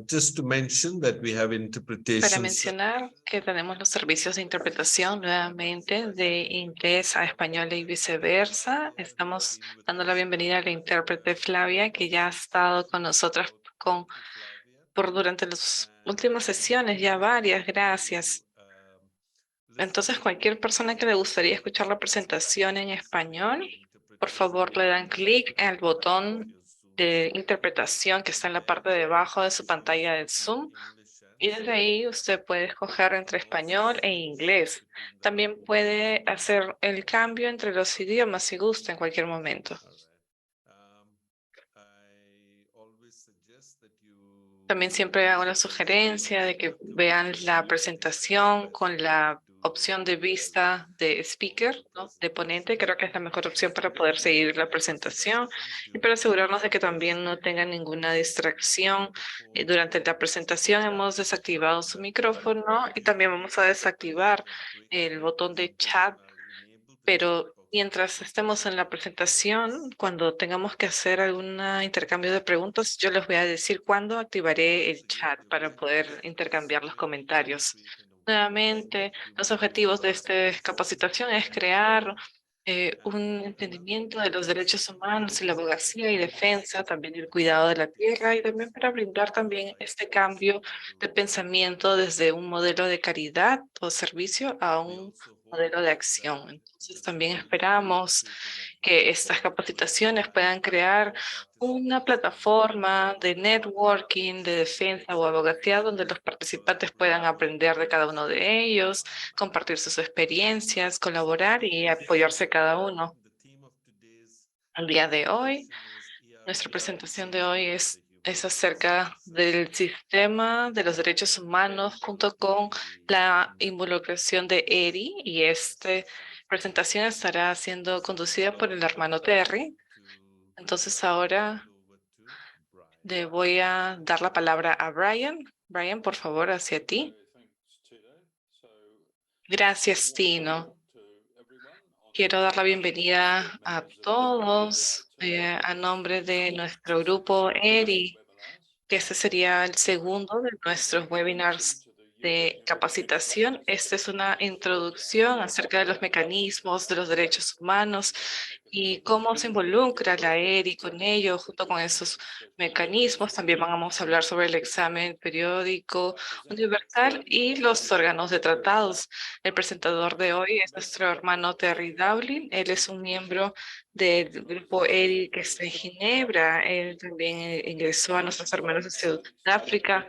Just to mention that we have Para interpretations. mencionar que tenemos los servicios de interpretación nuevamente de inglés a español y viceversa. Estamos dando la bienvenida a la intérprete Flavia, que ya ha estado con nosotras durante las últimas sesiones, ya varias, gracias. Entonces, cualquier persona que le gustaría escuchar la presentación en español, por favor le dan clic en el botón de interpretación que está en la parte de abajo de su pantalla de Zoom. Y desde ahí usted puede escoger entre español e inglés. También puede hacer el cambio entre los idiomas si gusta en cualquier momento. También siempre hago la sugerencia de que vean la presentación con la opción de vista de speaker, ¿no? De ponente. Creo que es la mejor opción para poder seguir la presentación y para asegurarnos de que también no tengan ninguna distracción. Durante la presentación hemos desactivado su micrófono y también vamos a desactivar el botón de chat, pero mientras estemos en la presentación, cuando tengamos que hacer algún intercambio de preguntas, yo les voy a decir cuándo activaré el chat para poder intercambiar los comentarios. Nuevamente, los objetivos de esta capacitación es crear un entendimiento de los derechos humanos y la abogacía y defensa, también el cuidado de la tierra y también para brindar también este cambio de pensamiento desde un modelo de caridad o servicio a un modelo de acción. Entonces, también esperamos que estas capacitaciones puedan crear una plataforma de networking, de defensa o abogacía donde los participantes puedan aprender de cada uno de ellos, compartir sus experiencias, colaborar y apoyarse cada uno. Al día de hoy, nuestra presentación de hoy es acerca del sistema de los derechos humanos junto con la involucración de ERI y esta presentación estará siendo conducida por el hermano Terry. Entonces ahora le voy a dar la palabra a Brian. Brian, por favor, hacia ti. Gracias, Tino. Quiero dar la bienvenida a todos a nombre de nuestro grupo ERI, que este sería el segundo de nuestros webinars de capacitación. Esta es una introducción acerca de los mecanismos de los derechos humanos y cómo se involucra la ERI con ello, junto con esos mecanismos. También vamos a hablar sobre el examen periódico universal y los órganos de tratados. El presentador de hoy es nuestro hermano Terry Dowling. Él es un miembro del grupo ERI que está en Ginebra. Él también ingresó a nuestros hermanos de Sudáfrica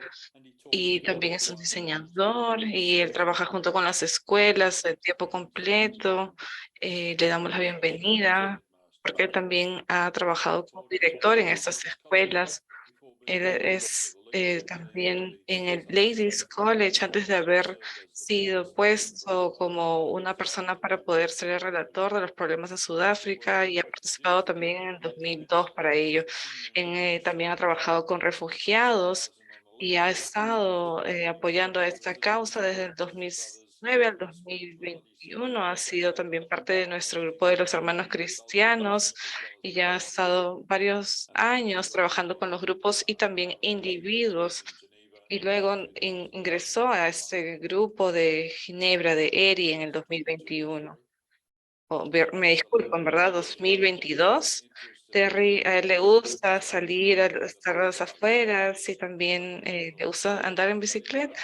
y también es un diseñador y él trabaja junto con las escuelas de tiempo completo. Le damos la bienvenida porque él también ha trabajado como director en estas escuelas. Él es también en el Ladies College antes de haber sido puesto como una persona para poder ser el relator de los problemas de Sudáfrica y ha participado también en el 2002 para ello. También ha trabajado con refugiados y ha estado apoyando esta causa desde el 2009 al 2021. Ha sido también parte de nuestro grupo de los hermanos cristianos y ya ha estado varios años trabajando con los grupos y también individuos. Y luego ingresó a este grupo de Ginebra de ERI en el 2021. Me disculpan, ¿verdad? 2022. Terry, a él le gusta salir a estar a las afueras y también le gusta andar en bicicleta.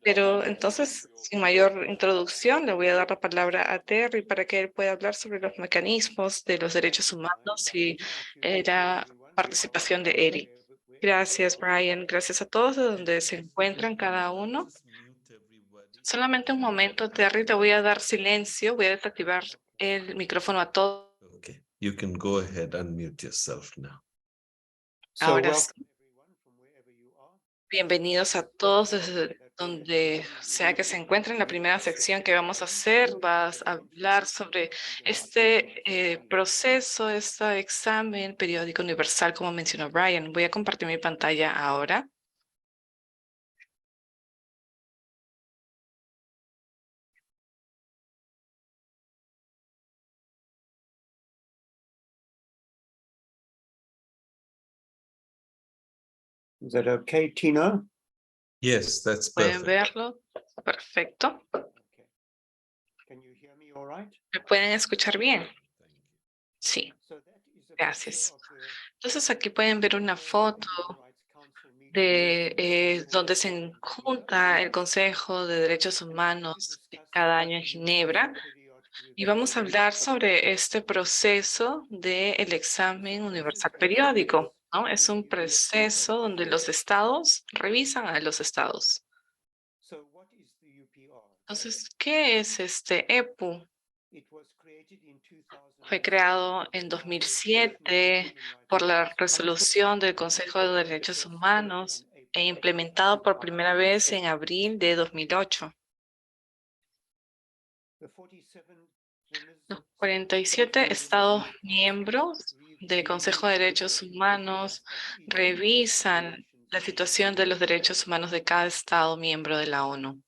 Pero entonces, sin mayor introducción, le voy a dar la palabra a Terry para que él pueda hablar sobre los mecanismos de los derechos humanos y la participación de ERI. Gracias, Brian. Gracias a todos de donde se encuentran cada uno. Solamente un momento, Terry, te voy a dar silencio. Voy a desactivar el micrófono a todos. Okay, you can go ahead and mute yourself now. Ahora sí. Bienvenidos a todos desde donde sea que se encuentren. La primera sección que vamos a hacer va a hablar sobre este proceso, este examen periódico universal, como mencionó Brian. Voy a compartir mi pantalla ahora. Is that okay, Tina? Yes, that's ¿Pueden perfect. verlo? Perfecto. Okay. Can you hear me all right? ¿Me pueden escuchar bien? Thank you. Sí, So that is a gracias. picture of the Entonces aquí pueden ver una foto Human Rights Council meeting de in donde Geneva se every year. junta el Consejo de Derechos And we're going to Humanos discuss cada about año en the Ginebra. Universal Periodic Y Review. vamos a hablar sobre este proceso del examen universal Process periódico, ¿no? Es with un union proceso donde los estados revisan a los estados. So what is the UPR? Entonces, ¿qué es este EPU? It was created in 2007 Fue creado en by the resolution of the 2007 Human por Rights la Council resolución del Consejo de Derechos Humanos e implementado por primera vez en abril de 2008. The 47 members Los 47 estados miembros del Consejo de Derechos Humanos revisan la situación de los derechos humanos de cada estado miembro de la ONU.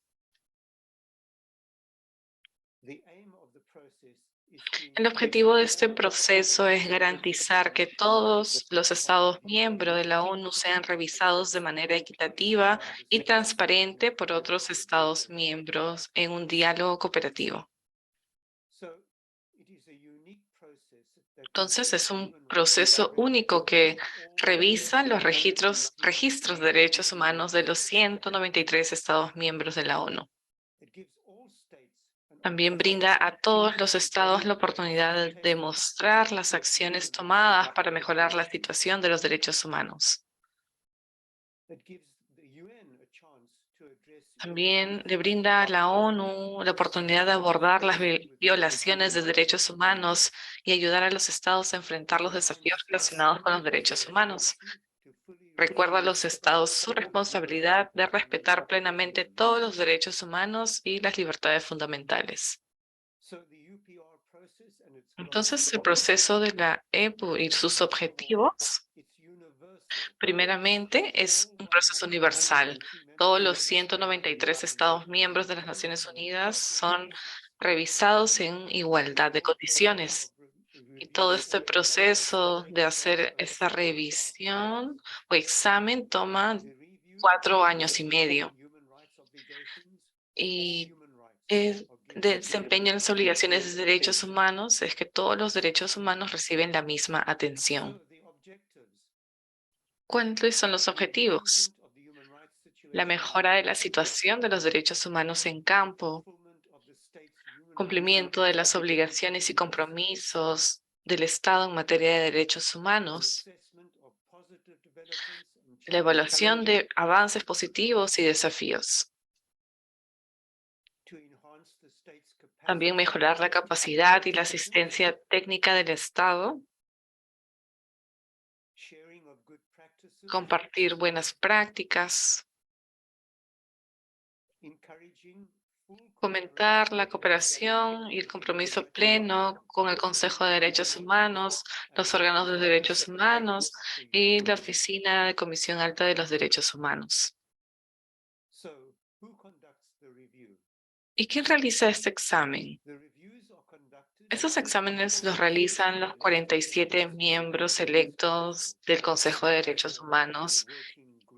The aim of the process is El objetivo de este proceso es garantizar que todos los estados miembros de la ONU sean revisados de manera equitativa y transparente por otros estados miembros en un diálogo cooperativo. Entonces es un proceso único que revisa los registros de derechos humanos de los 193 estados miembros de la ONU. También brinda a todos los estados la oportunidad de demostrar las acciones tomadas para mejorar la situación de los derechos humanos. También le brinda a la ONU la oportunidad de abordar las violaciones de derechos humanos y ayudar a los estados a enfrentar los desafíos relacionados con los derechos humanos. Recuerda a los estados su responsabilidad de respetar plenamente todos los derechos humanos y las libertades fundamentales. Entonces, el proceso de la EPU y sus objetivos, primeramente, es un proceso universal. Todos los 193 estados miembros de las Naciones Unidas son revisados en igualdad de condiciones. Y todo este proceso de hacer esa revisión o examen toma 4 años y medio. Y el desempeño en las obligaciones de derechos humanos es que todos los derechos humanos reciben la misma atención. ¿Cuáles son los objetivos? La mejora de la situación de los derechos humanos en campo, cumplimiento de las obligaciones y compromisos del Estado en materia de derechos humanos, la evaluación de avances positivos y desafíos. También mejorar la capacidad y la asistencia técnica del Estado, compartir buenas prácticas, fomentar la cooperación y el compromiso pleno con el Consejo de Derechos Humanos, los órganos de derechos humanos y la Oficina de Comisión Alta de los Derechos Humanos. ¿Y quién realiza este examen? Estos exámenes los realizan los 47 miembros electos del Consejo de Derechos Humanos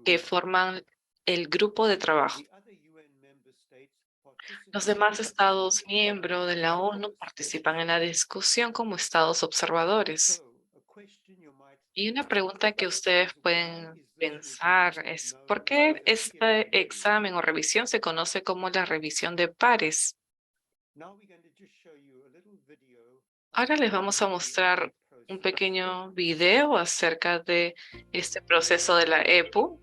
que forman el grupo de trabajo. Los demás estados miembros de la ONU participan en la discusión como estados observadores. Y una pregunta que ustedes pueden pensar es, ¿por qué este examen o revisión se conoce como la revisión de pares? Ahora les vamos a mostrar un pequeño video acerca de este proceso de la EPU.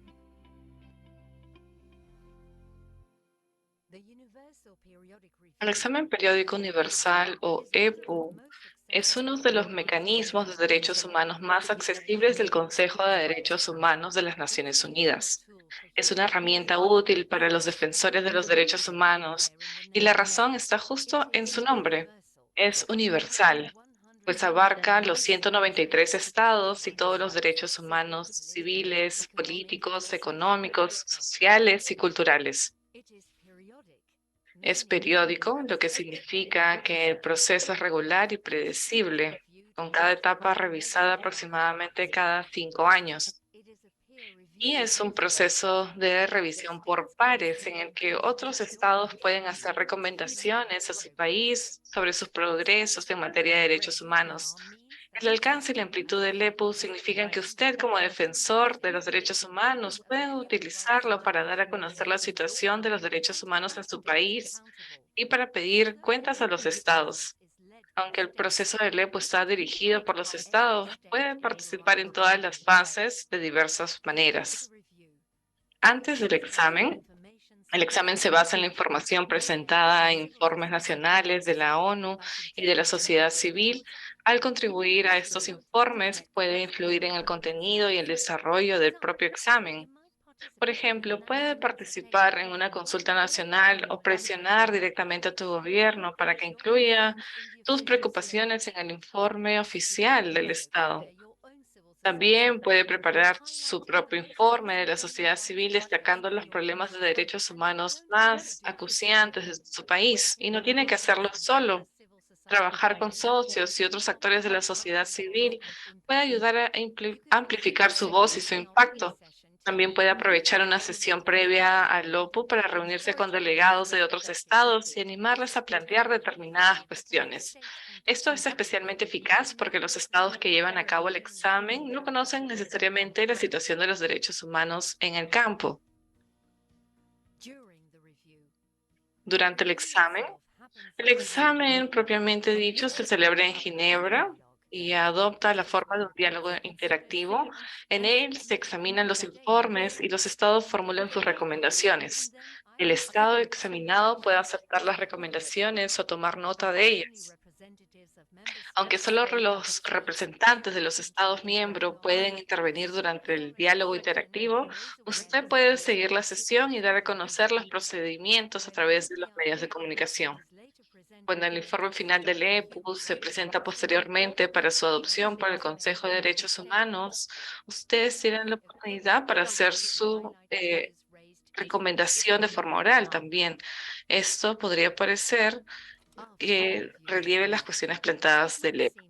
El examen periódico universal o EPU es uno de los mecanismos de derechos humanos más accesibles del Consejo de Derechos Humanos de las Naciones Unidas. Es una herramienta útil para los defensores de los derechos humanos y la razón está justo en su nombre. Es universal, pues abarca los 193 estados y todos los derechos humanos civiles, políticos, económicos, sociales y culturales. Es periódico, lo que significa que el proceso es regular y predecible, con cada etapa revisada aproximadamente cada 5 años. Y es un proceso de revisión por pares en el que otros estados pueden hacer recomendaciones a su país sobre sus progresos en materia de derechos humanos. El alcance y la amplitud del EPU significan que usted, como defensor de los derechos humanos, puede utilizarlo para dar a conocer la situación de los derechos humanos en su país y para pedir cuentas a los estados. Aunque el proceso del EPU está dirigido por los estados, puede participar en todas las fases de diversas maneras. Antes del examen, el examen se basa en la información presentada en informes nacionales de la ONU y de la sociedad civil. Al contribuir a estos informes, puede influir en el contenido y el desarrollo del propio examen. Por ejemplo, puede participar en una consulta nacional o presionar directamente a tu gobierno para que incluya tus preocupaciones en el informe oficial del Estado. También puede preparar su propio informe de la sociedad civil destacando los problemas de derechos humanos más acuciantes de su país y no tiene que hacerlo solo. Trabajar con socios y otros actores de la sociedad civil puede ayudar a amplificar su voz y su impacto. También puede aprovechar una sesión previa al OPU para reunirse con delegados de otros estados y animarles a plantear determinadas cuestiones. Esto es especialmente eficaz porque los estados que llevan a cabo el examen no conocen necesariamente la situación de los derechos humanos en el campo. Durante el examen propiamente dicho se celebra en Ginebra y adopta la forma de un diálogo interactivo. En él se examinan los informes y los estados formulan sus recomendaciones. El estado examinado puede aceptar las recomendaciones o tomar nota de ellas. Aunque solo los representantes de los estados miembros pueden intervenir durante el diálogo interactivo, usted puede seguir la sesión y dar a conocer los procedimientos a través de los medios de comunicación. Cuando el informe final del EPU se presenta posteriormente para su adopción por el Consejo de Derechos Humanos, ustedes tienen la oportunidad para hacer su recomendación de forma oral también. Esto podría parecer que relieve las cuestiones planteadas del EPU.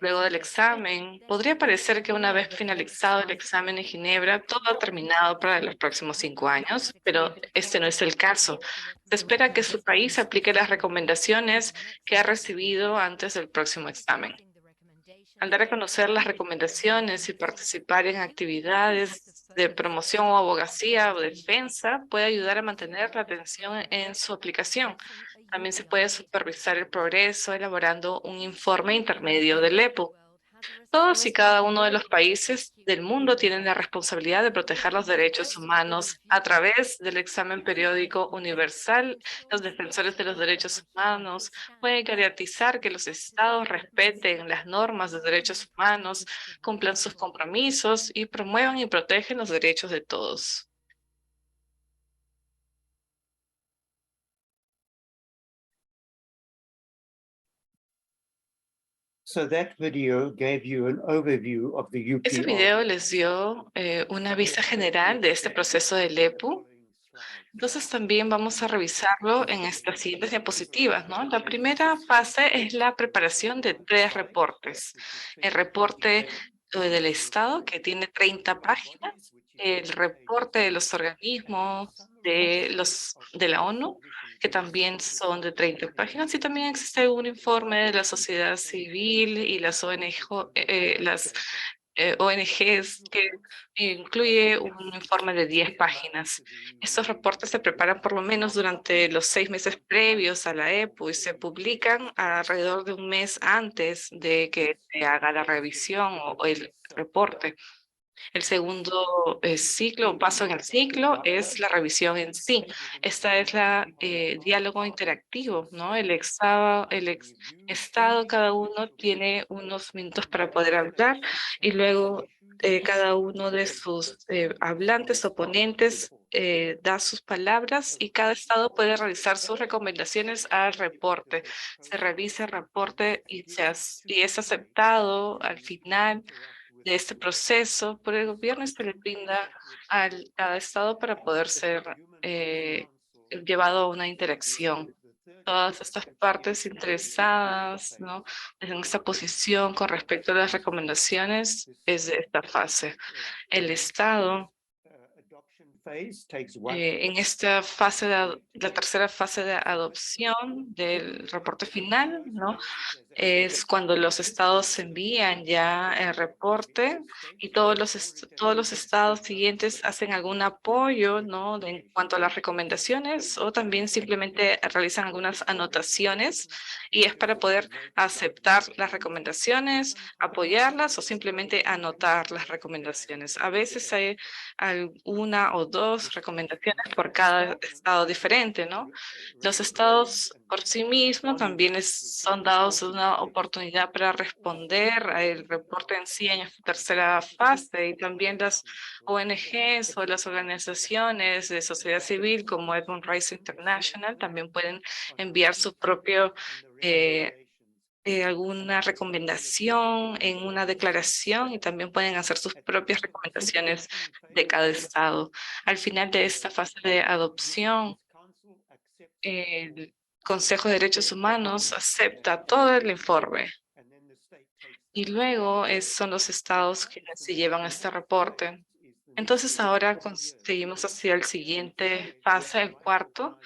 Luego del examen, podría parecer que una vez finalizado el examen en Ginebra, todo ha terminado para los próximos 5 años, pero este no es el caso. Se espera que su país aplique las recomendaciones que ha recibido antes del próximo examen. Al dar a conocer las recomendaciones y participar en actividades de promoción o abogacía o defensa, puede ayudar a mantener la atención en su aplicación. También se puede supervisar el progreso elaborando un informe intermedio del EPU. Todos y cada uno de los países del mundo tienen la responsabilidad de proteger los derechos humanos a través del examen periódico universal. Los defensores de los derechos humanos pueden garantizar que los estados respeten las normas de derechos humanos, cumplan sus compromisos y promuevan y protegen los derechos de todos. So that video gave you an overview of the Ese UPR. video les dio una vista general de este proceso del EPU. Entonces también vamos a revisarlo en estas siguientes diapositivas, ¿no? La primera fase es la preparación de 3 reportes. El reporte del Estado, que tiene 30 páginas, el reporte de los organismos de la ONU, que también son de 30 páginas, y también existe un informe de la sociedad civil y las ONGs que incluye un informe de 10 páginas. Estos reportes se preparan por lo menos durante los 6 meses previos a la EPU y se publican alrededor de un mes antes de que se haga la revisión o el reporte. El segundo ciclo, o paso en el ciclo, es la revisión en sí. Esta es la diálogo interactivo, ¿no? Estado, cada uno tiene unos minutos para poder hablar y luego cada uno de sus hablantes o ponentes da sus palabras y cada estado puede realizar sus recomendaciones al reporte. Se revisa el reporte y es aceptado al final de este proceso por el gobierno y se le brinda a cada estado para poder ser llevado a una interacción. todas estas partes interesadas, ¿no?, en esta posición con respecto a las recomendaciones es de esta fase. El Estado, en esta fase la tercera fase de adopción del reporte final, ¿no?, es cuando los estados envían ya el reporte y todos los estados siguientes hacen algún apoyo, ¿no?, en cuanto a las recomendaciones, o también simplemente realizan algunas anotaciones, y es para poder aceptar las recomendaciones, apoyarlas o simplemente anotar las recomendaciones. A veces hay una o dos recomendaciones por cada estado diferente, ¿no? Los estados por sí mismos también son dados una oportunidad para responder al reporte en sí en esta tercera fase, y también las ONGs o las organizaciones de sociedad civil como Edmund Rice International también pueden enviar su propio alguna recomendación en una declaración, y también pueden hacer sus propias recomendaciones de cada estado. Al final de esta fase de adopción, el Consejo de Derechos Humanos acepta todo el informe, y luego son los estados quienes se llevan este reporte. Entonces ahora seguimos hacia el siguiente fase, el cuarto,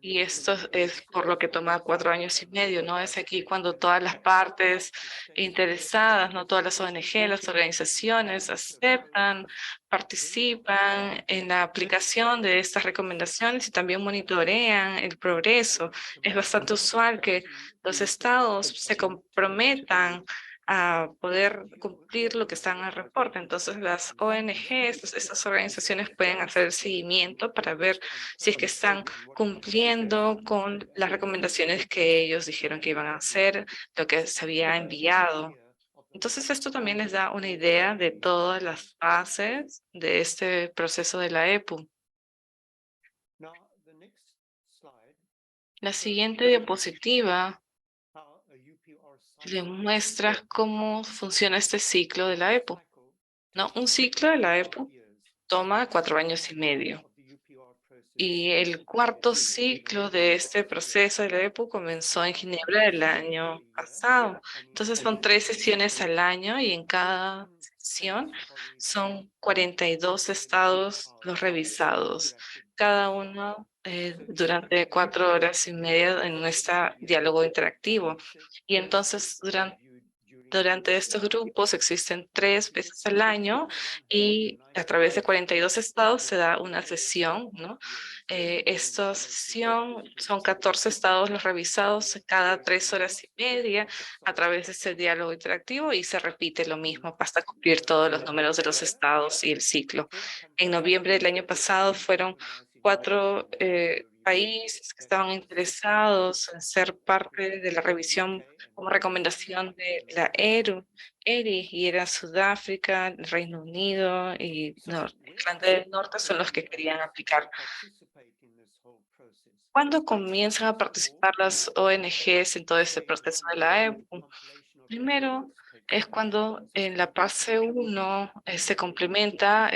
y esto es por lo que toma 4 años y medio, ¿no? Es aquí cuando todas las partes interesadas, no todas las ONG, las organizaciones aceptan, participan en la aplicación de estas recomendaciones y también monitorean el progreso. Es bastante usual que los estados se comprometan a poder cumplir lo que está en el reporte. Entonces, las ONGs, estas organizaciones pueden hacer el seguimiento para ver si es que están cumpliendo con las recomendaciones que ellos dijeron que iban a hacer, lo que se había enviado. Entonces, esto también les da una idea de todas las fases de este proceso de la EPU. La siguiente diapositiva le muestra cómo funciona este ciclo de la EPU. No, un ciclo de la EPU toma 4 años y medio. Y el cuarto ciclo de este proceso de la EPU comenzó en Ginebra del año pasado. Entonces son 3 sesiones al año, y en cada sesión son 42 estados los revisados, cada uno durante 4 horas y media en nuestro diálogo interactivo. Y entonces durante estos grupos existen 3 veces al año, y a través de 42 estados se da una sesión, ¿no? Esta sesión son 14 estados los revisados cada 3 horas y media a través de este diálogo interactivo, y se repite lo mismo hasta cumplir todos los números de los estados y el ciclo. En noviembre del año pasado fueron 4 países que estaban interesados en ser parte de la revisión como recomendación de la ERI, y era Sudáfrica, el Reino Unido y Irlanda del Norte son los que querían aplicar. ¿Cuándo comienzan a participar las ONGs en todo este proceso de la EPU? Primero es cuando en la fase 1 se complementa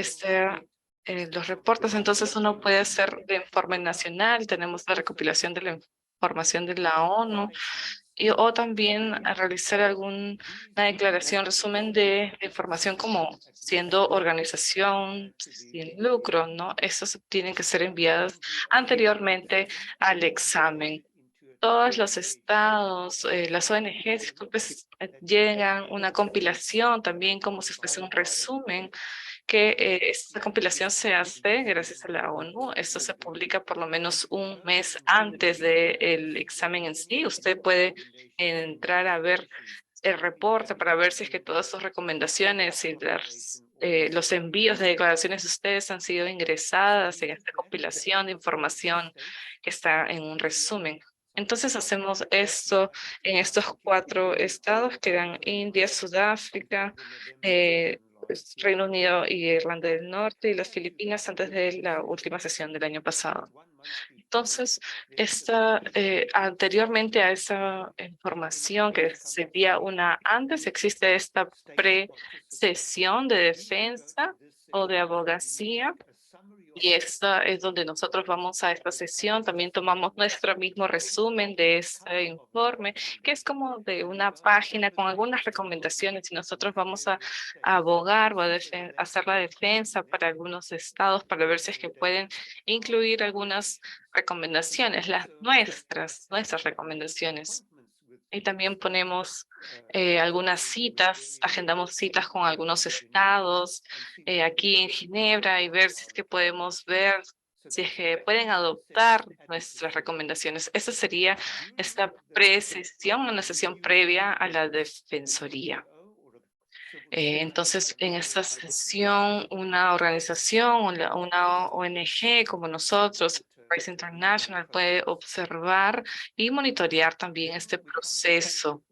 los reportes. Entonces uno puede hacer de informe nacional, tenemos la recopilación de la información de la ONU, o también a realizar alguna declaración, resumen de información como siendo organización sin lucro, ¿no? Estos tienen que ser enviados anteriormente al examen. Todos los estados, las ONGs, pues, llegan una compilación también como si fuese un resumen, que esta compilación se hace gracias a la ONU. Esto se publica por lo menos un mes antes del examen en sí. Usted puede entrar a ver el reporte para ver si es que todas sus recomendaciones y los envíos de declaraciones de ustedes han sido ingresadas en esta compilación de información que está en un resumen. Entonces hacemos esto en estos 4 estados que eran India, Sudáfrica, Reino Unido y Irlanda del Norte y las Filipinas antes de la última sesión del año pasado. Entonces, anteriormente a esa información que se envía una antes, existe esta pre-sesión de defensa o de abogacía, Y esta es donde nosotros vamos a esta sesión. También tomamos nuestro mismo resumen de este informe, que es como de una página con algunas recomendaciones. Y nosotros vamos a abogar o a hacer la defensa para algunos estados para ver si es que pueden incluir algunas recomendaciones, las nuestras recomendaciones. Y también ponemos algunas citas, agendamos citas con algunos estados aquí en Ginebra y ver si es que podemos ver si es que pueden adoptar nuestras recomendaciones. Esa sería esta pre-sesión, una sesión previa a la defensoría. Entonces, en esta sesión, una organización, una ONG como nosotros, Rights International, puede observar y monitorear también este proceso,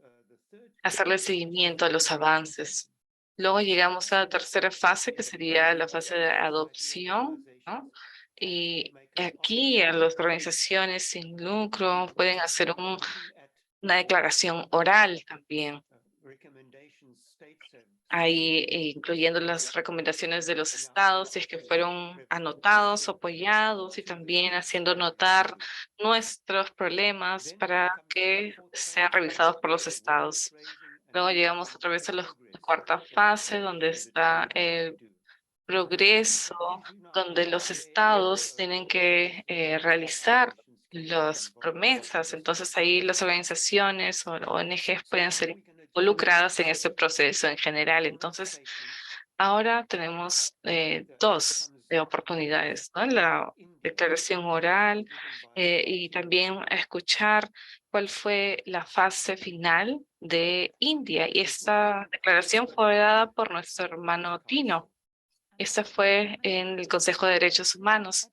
hacerle seguimiento a los avances. Luego llegamos a la tercera fase, que sería la fase de adopción, ¿no? Y aquí las organizaciones sin lucro pueden hacer una declaración oral también, ahí incluyendo las recomendaciones de los estados, si es que fueron anotados o apoyados, y también haciendo notar nuestros problemas para que sean revisados por los estados. Luego llegamos otra vez a la cuarta fase, donde está el progreso, donde los estados tienen que realizar las promesas. Entonces ahí las organizaciones o ONGs pueden ser involucradas en este proceso en general. Entonces ahora tenemos dos oportunidades, ¿no? La declaración oral y también escuchar cuál fue la fase final de India. Y esta declaración fue dada por nuestro hermano Tino. Esta fue en el Consejo de Derechos Humanos.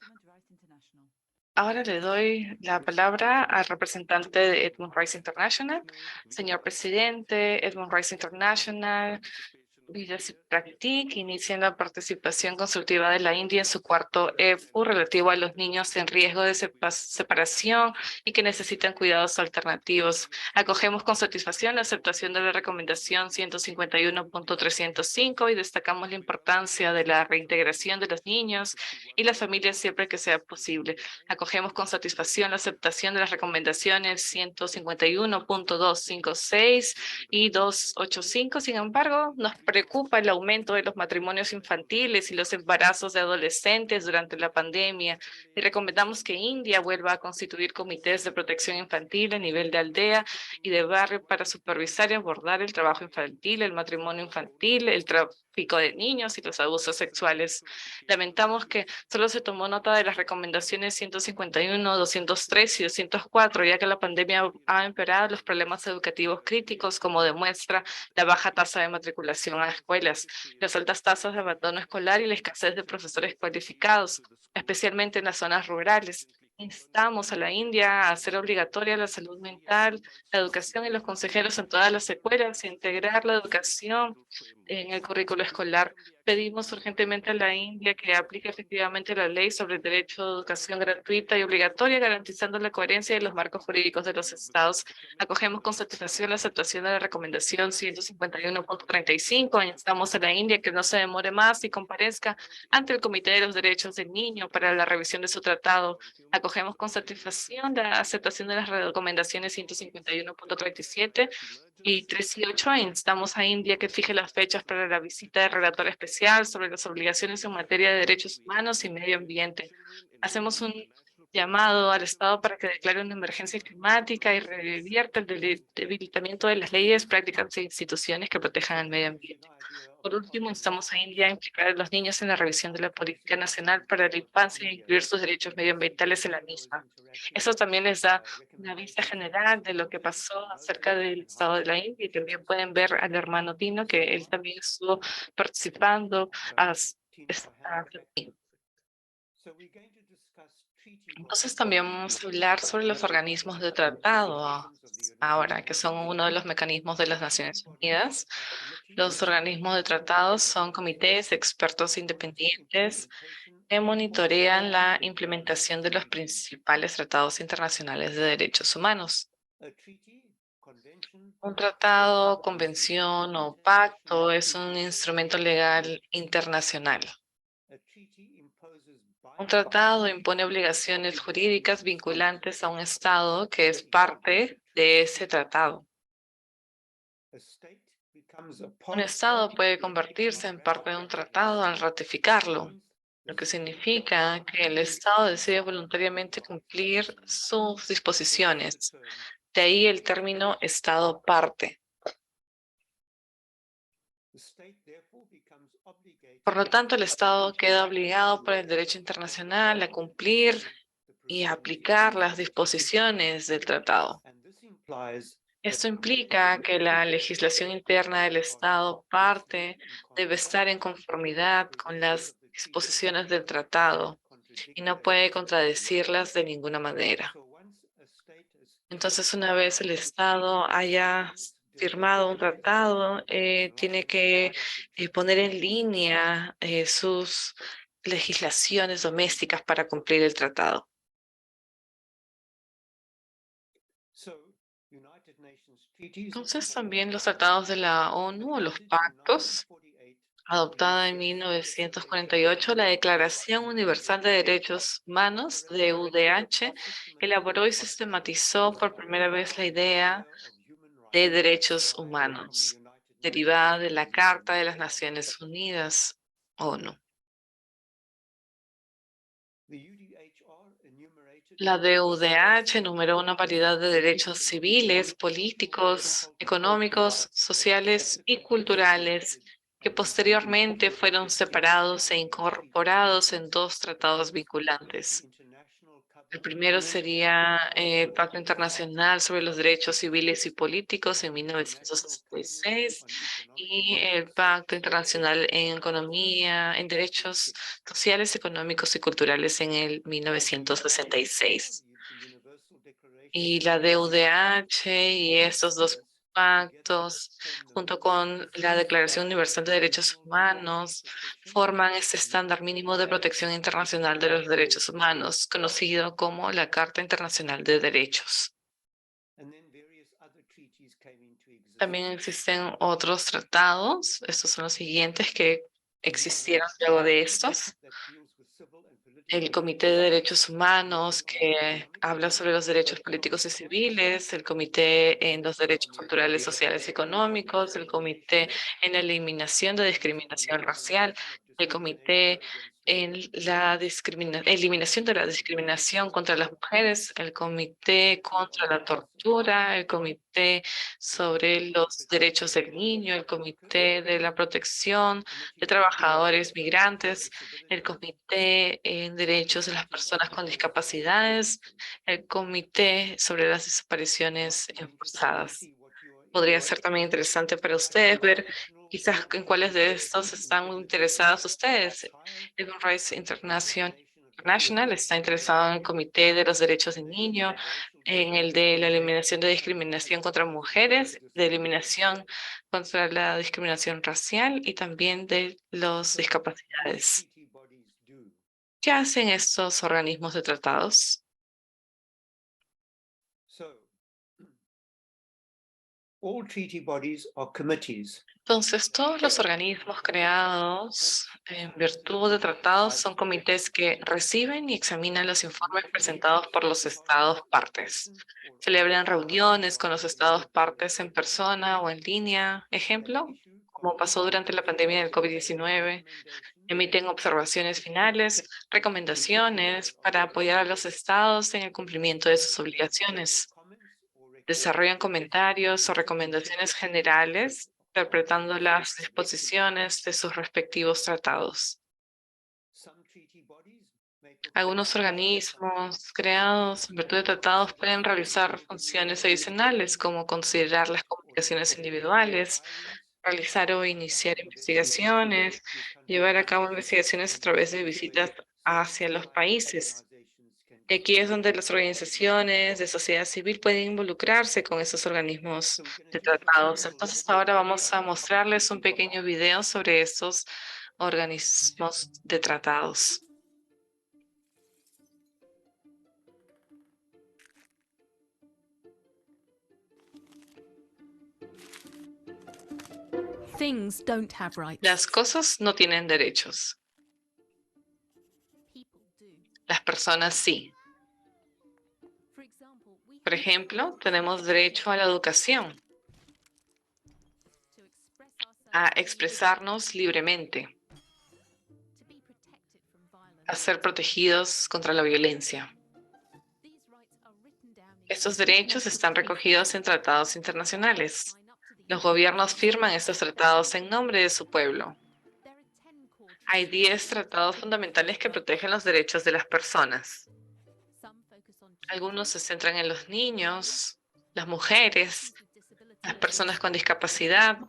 Ahora le doy la palabra al representante de Edmund Rights International. Señor presidente, Edmund Rights International, Leadership Practice inician la participación consultiva de la India en su cuarto EPU relativo a los niños en riesgo de separación y que necesitan cuidados alternativos. Acogemos con satisfacción la aceptación de la recomendación 151.305 y destacamos la importancia de la reintegración de los niños y las familias siempre que sea posible. Acogemos con satisfacción la aceptación de las recomendaciones 151.256 y 285. Sin embargo, nos preocupa el aumento de los matrimonios infantiles y los embarazos de adolescentes durante la pandemia y recomendamos que India vuelva a constituir comités de protección infantil a nivel de aldea y de barrio para supervisar y abordar el trabajo infantil, el matrimonio infantil, el tráfico de niños y los abusos sexuales. Lamentamos que solo se tomó nota de las recomendaciones 151, 203 y 204, ya que la pandemia ha empeorado los problemas educativos críticos, como demuestra la baja tasa de matriculación a escuelas, las altas tasas de abandono escolar y la escasez de profesores cualificados, especialmente en las zonas rurales. Instamos a la India a hacer obligatoria la salud mental, la educación y los consejeros en todas las escuelas, e integrar la educación en el currículo escolar. Pedimos urgentemente a la India que aplique efectivamente la ley sobre el derecho a educación gratuita y obligatoria, garantizando la coherencia de los marcos jurídicos de los estados. Acogemos con satisfacción la aceptación de la recomendación 151.35. Instamos a la India que no se demore más y comparezca ante el Comité de los Derechos del Niño para la revisión de su tratado. Acogemos con satisfacción la aceptación de las recomendaciones 151.37 y 3 y 8. Instamos a India que fije las fechas para la visita del relator especial sobre las obligaciones en materia de derechos humanos y medio ambiente. Hacemos un llamado al Estado para que declare una emergencia climática y revierta el debilitamiento de las leyes, prácticas e instituciones que protejan el medio ambiente. Por último, instamos a India a implicar a los niños en la revisión de la Política Nacional para la Infancia e incluir sus derechos medioambientales en la misma. Eso también les da una vista general de lo que pasó acerca del estado de la India, y también pueden ver al hermano Tino, que él también estuvo participando. Entonces también vamos a hablar sobre los organismos de tratado ahora, que son uno de los mecanismos de las Naciones Unidas. Los organismos de tratados son comités expertos independientes que monitorean la implementación de los principales tratados internacionales de derechos humanos. Un tratado, convención o pacto es un instrumento legal internacional. Un tratado impone obligaciones jurídicas vinculantes a un Estado que es parte de ese tratado. Un Estado puede convertirse en parte de un tratado al ratificarlo, lo que significa que el Estado decide voluntariamente cumplir sus disposiciones. De ahí el término Estado parte. Por lo tanto, el Estado queda obligado por el derecho internacional a cumplir y a aplicar las disposiciones del tratado. Esto implica que la legislación interna del Estado parte debe estar en conformidad con las disposiciones del tratado y no puede contradecirlas de ninguna manera. Entonces, una vez el Estado haya firmado un tratado, tiene que poner en línea sus legislaciones domésticas para cumplir el tratado. Entonces, también los tratados de la ONU o los pactos, adoptada en 1948, la Declaración Universal de Derechos Humanos, de UDH, elaboró y sistematizó por primera vez la idea de derechos humanos, derivada de la Carta de las Naciones Unidas, ONU. La DUDH enumeró una variedad de derechos civiles, políticos, económicos, sociales y culturales que posteriormente fueron separados e incorporados en dos tratados vinculantes. El primero sería el Pacto Internacional sobre los Derechos Civiles y Políticos en 1966 y el Pacto Internacional en Economía, en Derechos Sociales, Económicos y Culturales en el 1966. Y la DUDH y estos dos pactos, junto con la Declaración Universal de Derechos Humanos, forman este estándar mínimo de protección internacional de los derechos humanos, conocido como la Carta Internacional de Derechos. También existen otros tratados, estos son los siguientes que existieron luego de estos. El Comité de Derechos Humanos, que habla sobre los derechos políticos y civiles, el Comité en los Derechos Culturales, Sociales y Económicos, el Comité en la Eliminación de Discriminación Racial, el Comité en la Eliminación de la Discriminación contra las Mujeres, el Comité contra la Tortura, el Comité sobre los Derechos del Niño, el Comité de la Protección de Trabajadores Migrantes, el Comité en Derechos de las Personas con Discapacidades, el Comité sobre las Desapariciones Forzadas. Podría ser también interesante para ustedes ver quizás en cuáles de estos están interesados ustedes. Human Rights International está interesado en el Comité de los Derechos del Niño, en el de la eliminación de discriminación contra mujeres, de eliminación contra la discriminación racial y también de las discapacidades. ¿Qué hacen estos organismos de tratados? All treaty bodies are committees. Entonces, todos los organismos creados en virtud de tratados son comités que reciben y examinan los informes presentados por los estados partes. Celebran reuniones con los estados partes en persona o en línea, ejemplo, como pasó durante la pandemia del COVID-19. Emiten observaciones finales, recomendaciones para apoyar a los estados en el cumplimiento de sus obligaciones. Desarrollan comentarios o recomendaciones generales, interpretando las disposiciones de sus respectivos tratados. Algunos organismos creados en virtud de tratados pueden realizar funciones adicionales, como considerar las comunicaciones individuales, realizar o iniciar investigaciones, llevar a cabo investigaciones a través de visitas hacia los países. Y aquí es donde las organizaciones de sociedad civil pueden involucrarse con esos organismos de tratados. Entonces ahora vamos a mostrarles un pequeño video sobre estos organismos de tratados. Things don't have rights. Las cosas no tienen derechos. People Las personas sí. Por ejemplo, tenemos derecho a la educación, a expresarnos libremente, a ser protegidos contra la violencia. Estos derechos están recogidos en tratados internacionales. Los gobiernos firman estos tratados en nombre de su pueblo. Hay 10 tratados fundamentales que protegen los derechos de las personas. Algunos se centran en los niños, las mujeres, las personas con discapacidad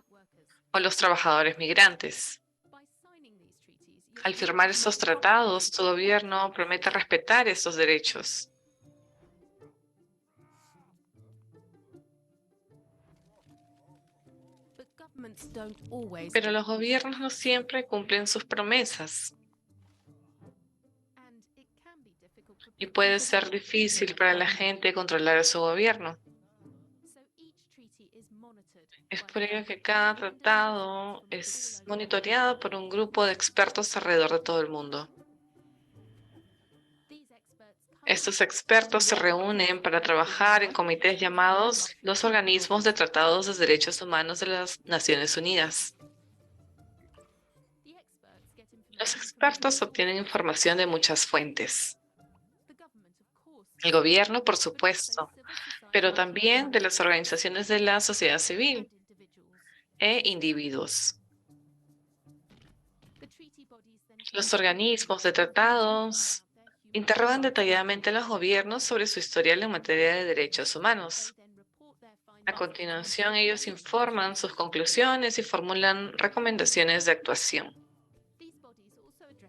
o los trabajadores migrantes. Al firmar estos tratados, tu gobierno promete respetar estos derechos. Pero los gobiernos no siempre cumplen sus promesas y puede ser difícil para la gente controlar a su gobierno. Es por ello que cada tratado es monitoreado por un grupo de expertos alrededor de todo el mundo. Estos expertos se reúnen para trabajar en comités llamados los organismos de tratados de derechos humanos de las Naciones Unidas. Los expertos obtienen información de muchas fuentes. El gobierno, por supuesto, pero también de las organizaciones de la sociedad civil e individuos. Los organismos de tratados interrogan detalladamente a los gobiernos sobre su historial en materia de derechos humanos. A continuación, ellos informan sus conclusiones y formulan recomendaciones de actuación.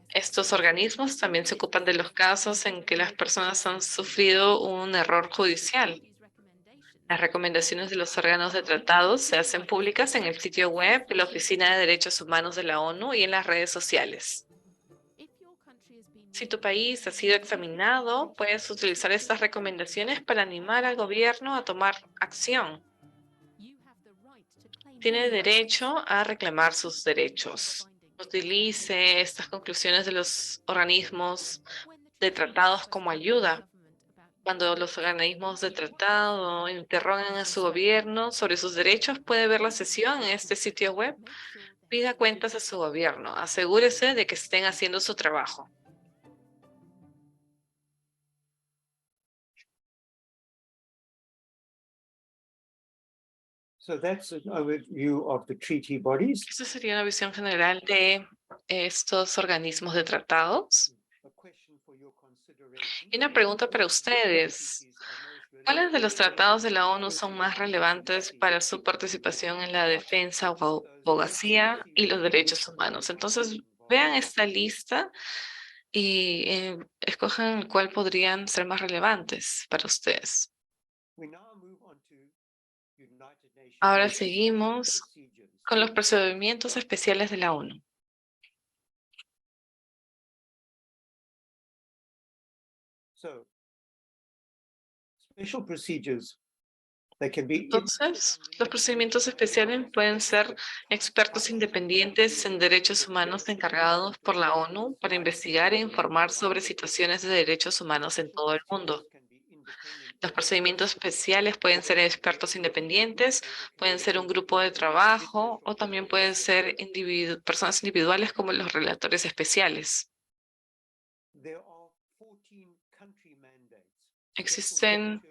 Estos organismos también se ocupan de los casos en que las personas han sufrido un error judicial. Las recomendaciones de los órganos de tratados se hacen públicas en el sitio web de la Oficina de Derechos Humanos de la ONU y en las redes sociales. Si tu país ha sido examinado, puedes utilizar estas recomendaciones para animar al gobierno a tomar acción. Tiene derecho a reclamar sus derechos. Utilice estas conclusiones de los organismos de tratados como ayuda. Cuando los organismos de tratado interrogan a su gobierno sobre sus derechos, puede ver la sesión en este sitio web. Pida cuentas a su gobierno. Asegúrese de que estén haciendo su trabajo. So that's an overview of the treaty bodies. Esta sería una visión general de estos organismos de tratados. A question for your consideration. Y una pregunta para ustedes. ¿Cuáles de los tratados de la ONU son más relevantes para su participación en la defensa o abogacía y los derechos humanos? Entonces, vean esta lista y escojan cuál podrían ser más relevantes para ustedes. We now move on to United Nations Ahora seguimos procedures. con los procedimientos especiales de la ONU. So, special procedures, they can be Entonces, los procedimientos especiales pueden ser expertos independientes en derechos humanos encargados por la ONU para investigar e informar sobre situaciones de derechos humanos en todo el mundo. Los procedimientos especiales pueden ser expertos independientes, pueden ser un grupo de trabajo o también pueden ser personas individuales como los relatores especiales. There are 14 country mandates. Existen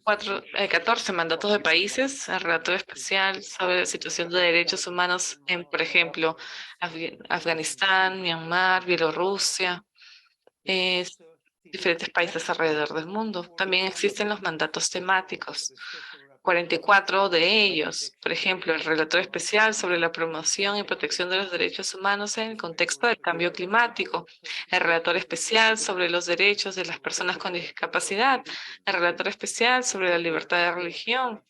14 mandatos de países, el relator especial sobre la situación de derechos humanos en, por ejemplo, Afganistán, Myanmar, Bielorrusia, diferentes países alrededor del mundo. También existen los mandatos temáticos, 44 de ellos. Por ejemplo, el relator especial sobre la promoción y protección de los derechos humanos en el contexto del cambio climático, el relator especial sobre los derechos de las personas con discapacidad, el relator especial sobre la libertad de religión,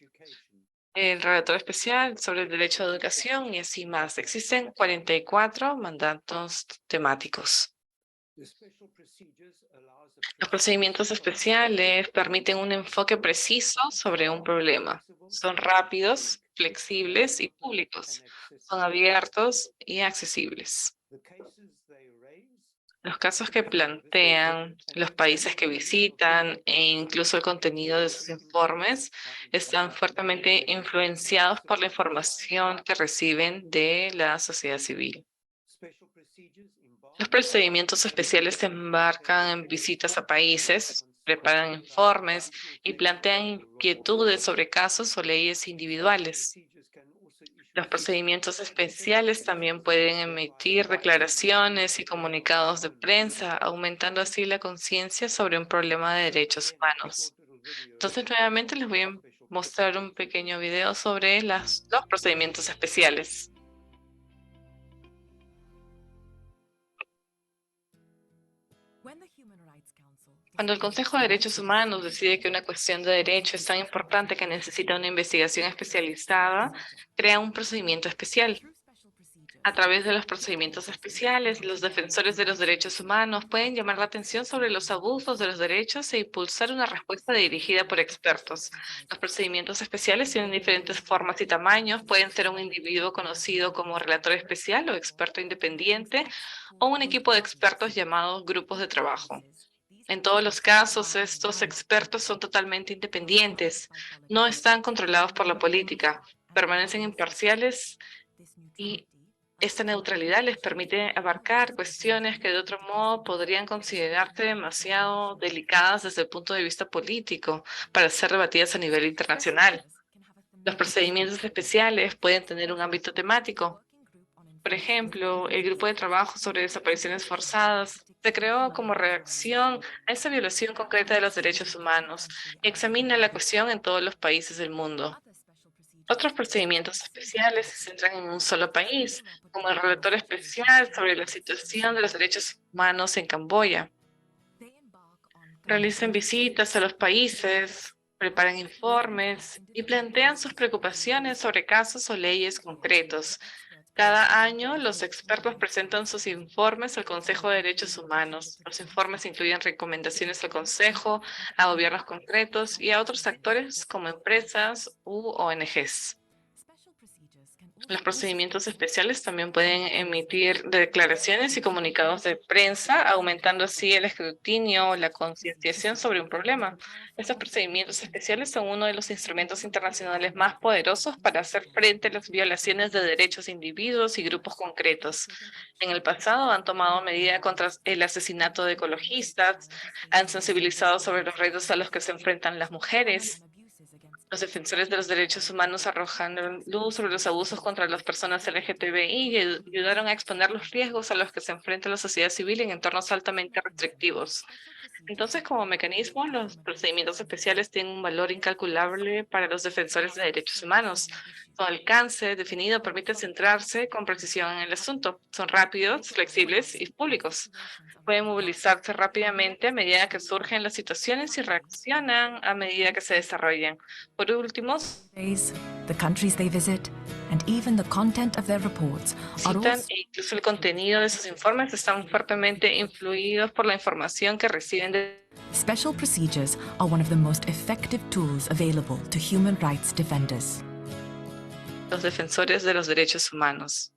el relator especial sobre el derecho a educación y así más. Existen 44 mandatos temáticos. Los procedimientos especiales permiten un enfoque preciso sobre un problema. Son rápidos, flexibles y públicos. Son abiertos y accesibles. Los casos que plantean, los países que visitan e incluso el contenido de sus informes están fuertemente influenciados por la información que reciben de la sociedad civil. Los procedimientos especiales se embarcan en visitas a países, preparan informes y plantean inquietudes sobre casos o leyes individuales. Los procedimientos especiales también pueden emitir declaraciones y comunicados de prensa, aumentando así la conciencia sobre un problema de derechos humanos. Entonces, nuevamente les voy a mostrar un pequeño video sobre los procedimientos especiales. Cuando el Consejo de Derechos Humanos decide que una cuestión de derecho es tan importante que necesita una investigación especializada, crea un procedimiento especial. A través de los procedimientos especiales, los defensores de los derechos humanos pueden llamar la atención sobre los abusos de los derechos e impulsar una respuesta dirigida por expertos. Los procedimientos especiales tienen diferentes formas y tamaños. Pueden ser un individuo conocido como relator especial o experto independiente, o un equipo de expertos llamados grupos de trabajo. En todos los casos, estos expertos son totalmente independientes, no están controlados por la política, permanecen imparciales y esta neutralidad les permite abarcar cuestiones que de otro modo podrían considerarse demasiado delicadas desde el punto de vista político para ser debatidas a nivel internacional. Los procedimientos especiales pueden tener un ámbito temático. Por ejemplo, el grupo de trabajo sobre desapariciones forzadas se creó como reacción a esa violación concreta de los derechos humanos y examina la cuestión en todos los países del mundo. Otros procedimientos especiales se centran en un solo país, como el relator especial sobre la situación de los derechos humanos en Camboya. Realizan visitas a los países, preparan informes y plantean sus preocupaciones sobre casos o leyes concretos. Cada año, los expertos presentan sus informes al Consejo de Derechos Humanos. Los informes incluyen recomendaciones al Consejo, a gobiernos concretos y a otros actores como empresas u ONGs. Los procedimientos especiales también pueden emitir declaraciones y comunicados de prensa, aumentando así el escrutinio o la concienciación sobre un problema. Estos procedimientos especiales son uno de los instrumentos internacionales más poderosos para hacer frente a las violaciones de derechos de individuos y grupos concretos. En el pasado han tomado medidas contra el asesinato de ecologistas, han sensibilizado sobre los retos a los que se enfrentan las mujeres. Los defensores de los derechos humanos arrojaron luz sobre los abusos contra las personas LGTBI y ayudaron a exponer los riesgos a los que se enfrenta la sociedad civil en entornos altamente restrictivos. Entonces, como mecanismo, los procedimientos especiales tienen un valor incalculable para los defensores de derechos humanos. Su alcance definido permite centrarse con precisión en el asunto. Son rápidos, flexibles y públicos. Pueden movilizarse rápidamente a medida que surgen las situaciones y reaccionan a medida que se desarrollan. Por último, the countries they visit, and even the content of their reports are citan also e incluso el contenido de sus informes están fuertemente influidos por la información que reciben de special procedures are one of the most effective tools available to human rights defenders. los defensores de los derechos humanos.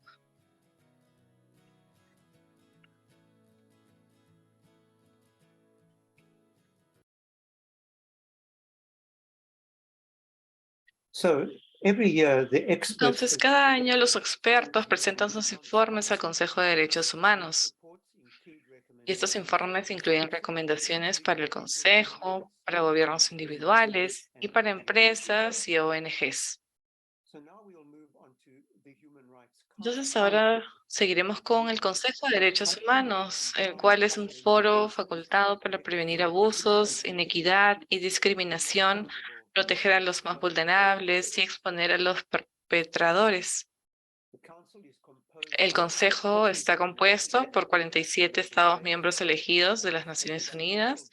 So every year, the experts. Entonces, cada año los expertos presentan sus informes al Consejo de Derechos Humanos. Y estos informes incluyen recomendaciones para el Consejo, para gobiernos individuales y para empresas y ONGs. Entonces, ahora seguiremos con el Consejo de Derechos Humanos, el cual es un foro facultado para prevenir abusos, inequidad y discriminación, proteger a los más vulnerables y exponer a los perpetradores. El Consejo está compuesto por 47 Estados miembros elegidos de las Naciones Unidas.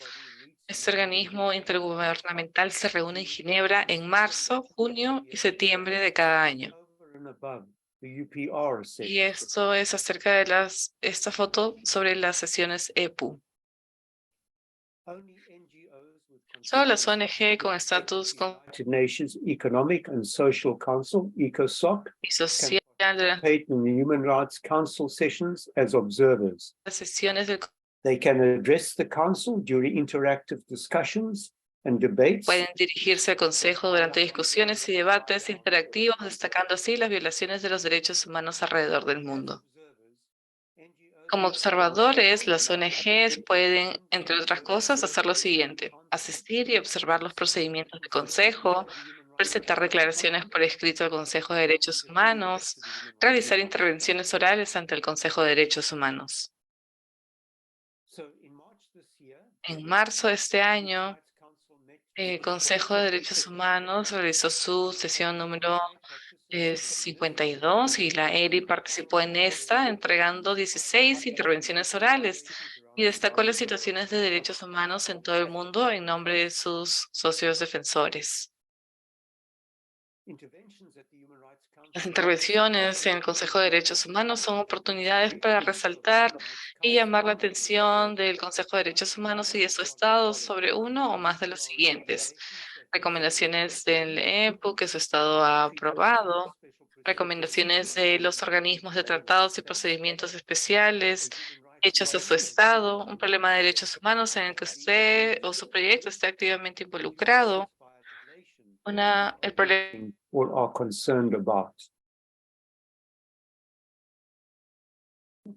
Este organismo intergubernamental se reúne en Ginebra en marzo, junio y septiembre de cada año. Y esto es acerca de esta foto sobre las sesiones EPU. Solo las ONG con estatus United Nations Economic and Social Council, ECOSOC, y social de participate in the Human Rights Council sessions as observers. las sesiones del They can address the council during interactive discussions and debates. Pueden dirigirse al Consejo durante discusiones y debates interactivos, destacando así las violaciones de los derechos humanos alrededor del mundo. Como observadores, las ONGs pueden, entre otras cosas, hacer lo siguiente: asistir y observar los procedimientos del Consejo, presentar declaraciones por escrito al Consejo de Derechos Humanos, realizar intervenciones orales ante el Consejo de Derechos Humanos. En marzo de este año, el Consejo de Derechos Humanos realizó su sesión número 52 y la ERI participó en esta, entregando 16 intervenciones orales y destacó las situaciones de derechos humanos en todo el mundo en nombre de sus socios defensores. Las intervenciones en el Consejo de Derechos Humanos son oportunidades para resaltar y llamar la atención del Consejo de Derechos Humanos y de su estado sobre uno o más de los siguientes: recomendaciones del EPU que su estado ha aprobado, recomendaciones de los organismos de tratados y procedimientos especiales hechos a su estado, un problema de derechos humanos en el que usted o su proyecto esté activamente involucrado, el problema or are concerned about.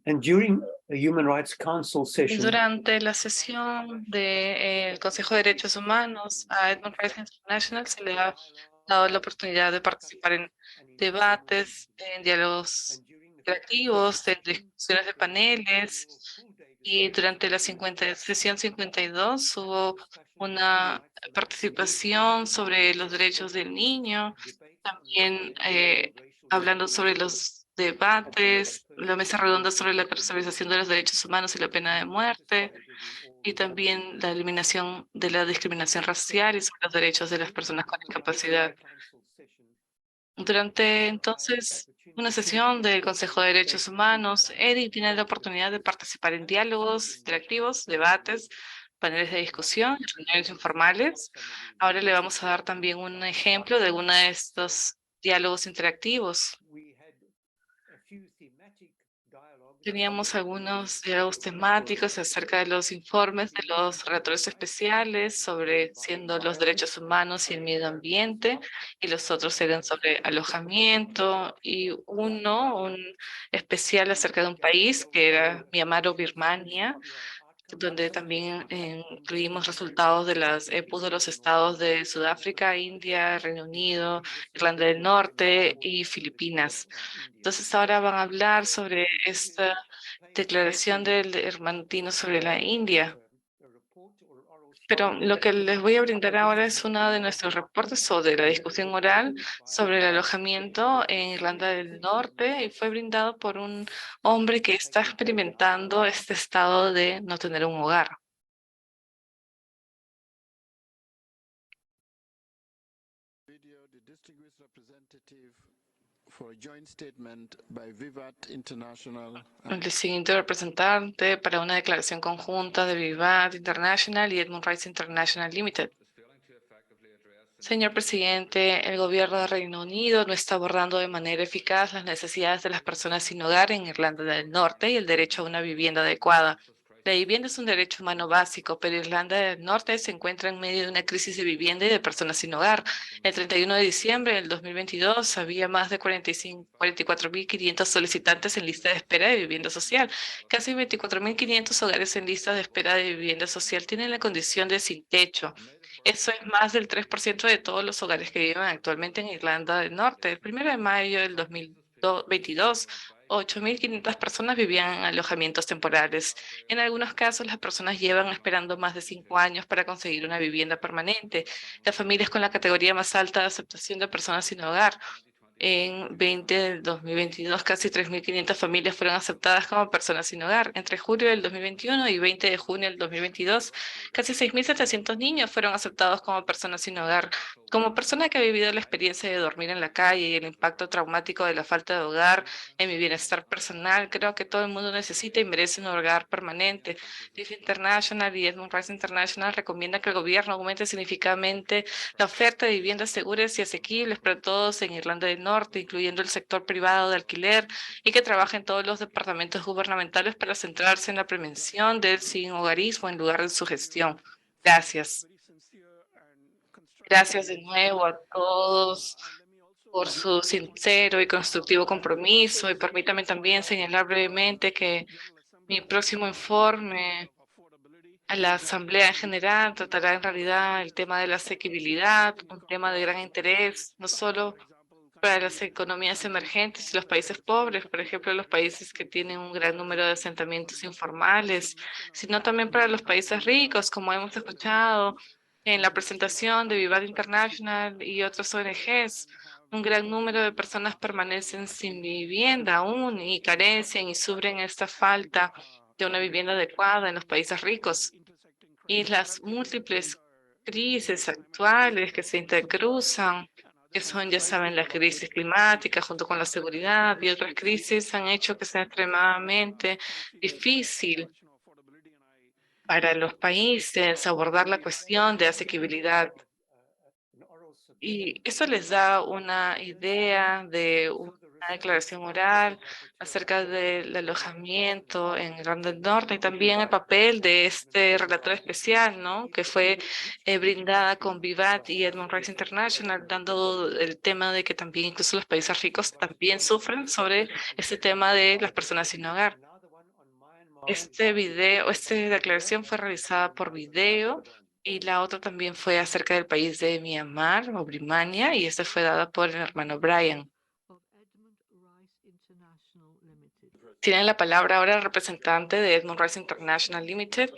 And during a Human Rights Council session, Durante la sesión del Consejo de Derechos Humanos a Edmund Rights International se le ha dado la oportunidad de participar en debates, en diálogos creativos, en discusiones de paneles, y durante la sesión 52 hubo una participación sobre los derechos del niño, también hablando sobre los debates, la mesa redonda sobre la conservación de los derechos humanos y la pena de muerte, y también la eliminación de la discriminación racial y sobre los derechos de las personas con discapacidad. Durante entonces una sesión del Consejo de Derechos Humanos, Eddie tiene la oportunidad de participar en diálogos interactivos, debates, paneles de discusión y reuniones informales. Ahora le vamos a dar también un ejemplo de uno de estos diálogos interactivos. Teníamos algunos diálogos temáticos acerca de los informes de los relatores especiales sobre siendo los derechos humanos y el medio ambiente, y los otros eran sobre alojamiento, y un especial acerca de un país que era Myanmar o Birmania, donde también incluimos resultados de las EPUs de los estados de Sudáfrica, India, Reino Unido, Irlanda del Norte y Filipinas. Entonces ahora van a hablar sobre esta declaración del hermanino sobre la India. Pero lo que les voy a brindar ahora es uno de nuestros reportes sobre la discusión oral sobre el alojamiento en Irlanda del Norte, y fue brindado por un hombre que está experimentando este estado de no tener un hogar. El siguiente representante para una declaración conjunta de Vivat International y Edmund Rights International Limited. Señor presidente, el gobierno de Reino Unido no está abordando de manera eficaz las necesidades de las personas sin hogar en Irlanda del Norte y el derecho a una vivienda adecuada. La vivienda es un derecho humano básico, pero Irlanda del Norte se encuentra en medio de una crisis de vivienda y de personas sin hogar. El 31 de diciembre del 2022 había más de 44.500 solicitantes en lista de espera de vivienda social. Casi 24.500 hogares en lista de espera de vivienda social tienen la condición de sin techo. Eso es más del 3% de todos los hogares que viven actualmente en Irlanda del Norte. El 1 de mayo del 2022, 8.500 personas vivían en alojamientos temporales. En algunos casos, las personas llevan esperando más de 5 años para conseguir una vivienda permanente. Las familias con la categoría más alta de aceptación de personas sin hogar. En 2022, casi 3.500 familias fueron aceptadas como personas sin hogar. Entre julio del 2021 y 20 de junio del 2022, casi 6.700 niños fueron aceptados como personas sin hogar. Como persona que ha vivido la experiencia de dormir en la calle y el impacto traumático de la falta de hogar en mi bienestar personal, creo que todo el mundo necesita y merece un hogar permanente. LIFE International y Edmund Rights International recomiendan que el gobierno aumente significativamente la oferta de viviendas seguras y asequibles para todos en Irlanda del Norte, Norte, incluyendo el sector privado de alquiler, y que trabaja en todos los departamentos gubernamentales para centrarse en la prevención del sinhogarismo en lugar de su gestión. Gracias. Gracias de nuevo a todos por su sincero y constructivo compromiso. Y permítame también señalar brevemente que mi próximo informe a la Asamblea en general tratará en realidad el tema de la asequibilidad, un tema de gran interés, no solo para las economías emergentes y los países pobres, por ejemplo, los países que tienen un gran número de asentamientos informales, sino también para los países ricos, como hemos escuchado en la presentación de Vivat International y otras ONGs. Un gran número de personas permanecen sin vivienda aún y carecen y sufren esta falta de una vivienda adecuada en los países ricos. Y las múltiples crisis actuales que se intercruzan, que son, ya saben, la crisis climática junto con la seguridad y otras crisis, han hecho que sea extremadamente difícil para los países abordar la cuestión de asequibilidad. Y eso les da una idea de una declaración oral acerca del alojamiento en Irlanda del Norte y también el papel de este relator especial, ¿no? Que fue brindada con Vivat y Edmund Rights International, dando el tema de que también incluso los países ricos también sufren sobre este tema de las personas sin hogar. Esta declaración fue realizada por video y la otra también fue acerca del país de Myanmar o Birmania y esta fue dada por el hermano Brian. Tiene la palabra ahora el representante de Edmund Rights International Limited.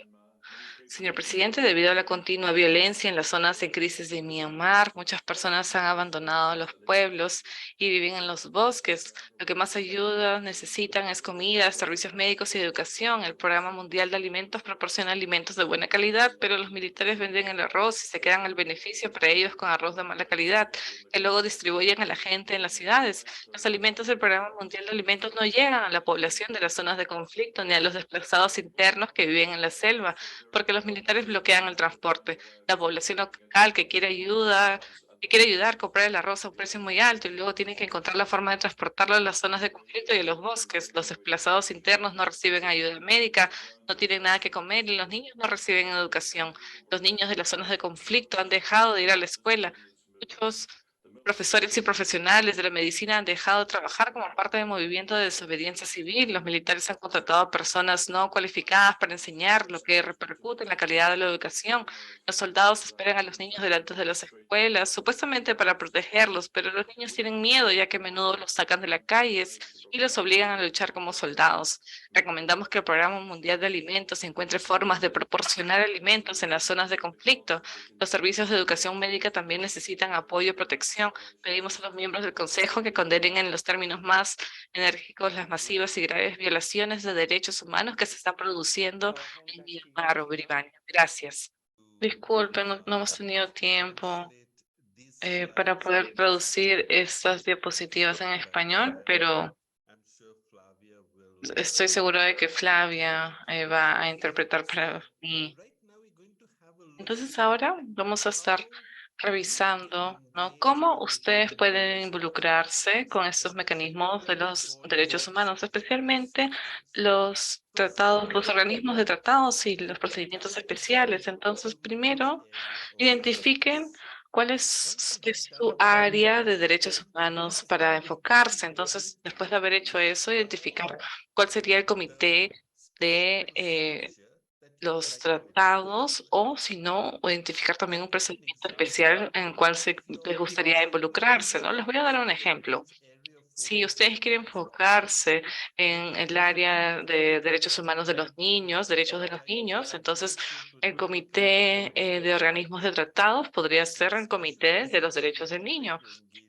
Señor presidente, debido a la continua violencia en las zonas en crisis de Myanmar, muchas personas han abandonado los pueblos y viven en los bosques. Lo que más ayuda necesitan es comida, servicios médicos y educación. El Programa Mundial de Alimentos proporciona alimentos de buena calidad, pero los militares venden el arroz y se quedan el beneficio para ellos con arroz de mala calidad, que luego distribuyen a la gente en las ciudades. Los alimentos del Programa Mundial de Alimentos no llegan a la población de las zonas de conflicto ni a los desplazados internos que viven en la selva, porque los militares bloquean el transporte. La población local que quiere ayudar, comprar el arroz a un precio muy alto y luego tiene que encontrar la forma de transportarlo a las zonas de conflicto y a los bosques. Los desplazados internos no reciben ayuda médica, no tienen nada que comer y los niños no reciben educación. Los niños de las zonas de conflicto han dejado de ir a la escuela. Muchos profesores y profesionales de la medicina han dejado de trabajar como parte del movimiento de desobediencia civil. Los militares han contratado a personas no cualificadas para enseñar, lo que repercute en la calidad de la educación. Los soldados esperan a los niños delante de las escuelas, supuestamente para protegerlos, pero los niños tienen miedo ya que a menudo los sacan de las calles y los obligan a luchar como soldados. Recomendamos que el Programa Mundial de Alimentos encuentre formas de proporcionar alimentos en las zonas de conflicto. Los servicios de educación médica también necesitan apoyo y protección. Pedimos a los miembros del Consejo que condenen en los términos más enérgicos las masivas y graves violaciones de derechos humanos que se están produciendo en Myanmar o Birmania. Gracias. Disculpen, no hemos tenido tiempo para poder traducir estas diapositivas en español, pero estoy seguro de que Flavia va a interpretar para mí. Entonces ahora vamos a estar revisando, ¿no? Cómo ustedes pueden involucrarse con estos mecanismos de los derechos humanos, especialmente los tratados, los organismos de tratados y los procedimientos especiales. Entonces, primero, identifiquen cuál es su área de derechos humanos para enfocarse. Entonces, después de haber hecho eso, identificar cuál sería el comité de los tratados o, si no, identificar también un procedimiento especial en el cual les gustaría involucrarse, ¿no? Les voy a dar un ejemplo. Si ustedes quieren enfocarse en el área de derechos humanos de los niños, derechos de los niños, entonces el comité de organismos de tratados podría ser el comité de los derechos del niño.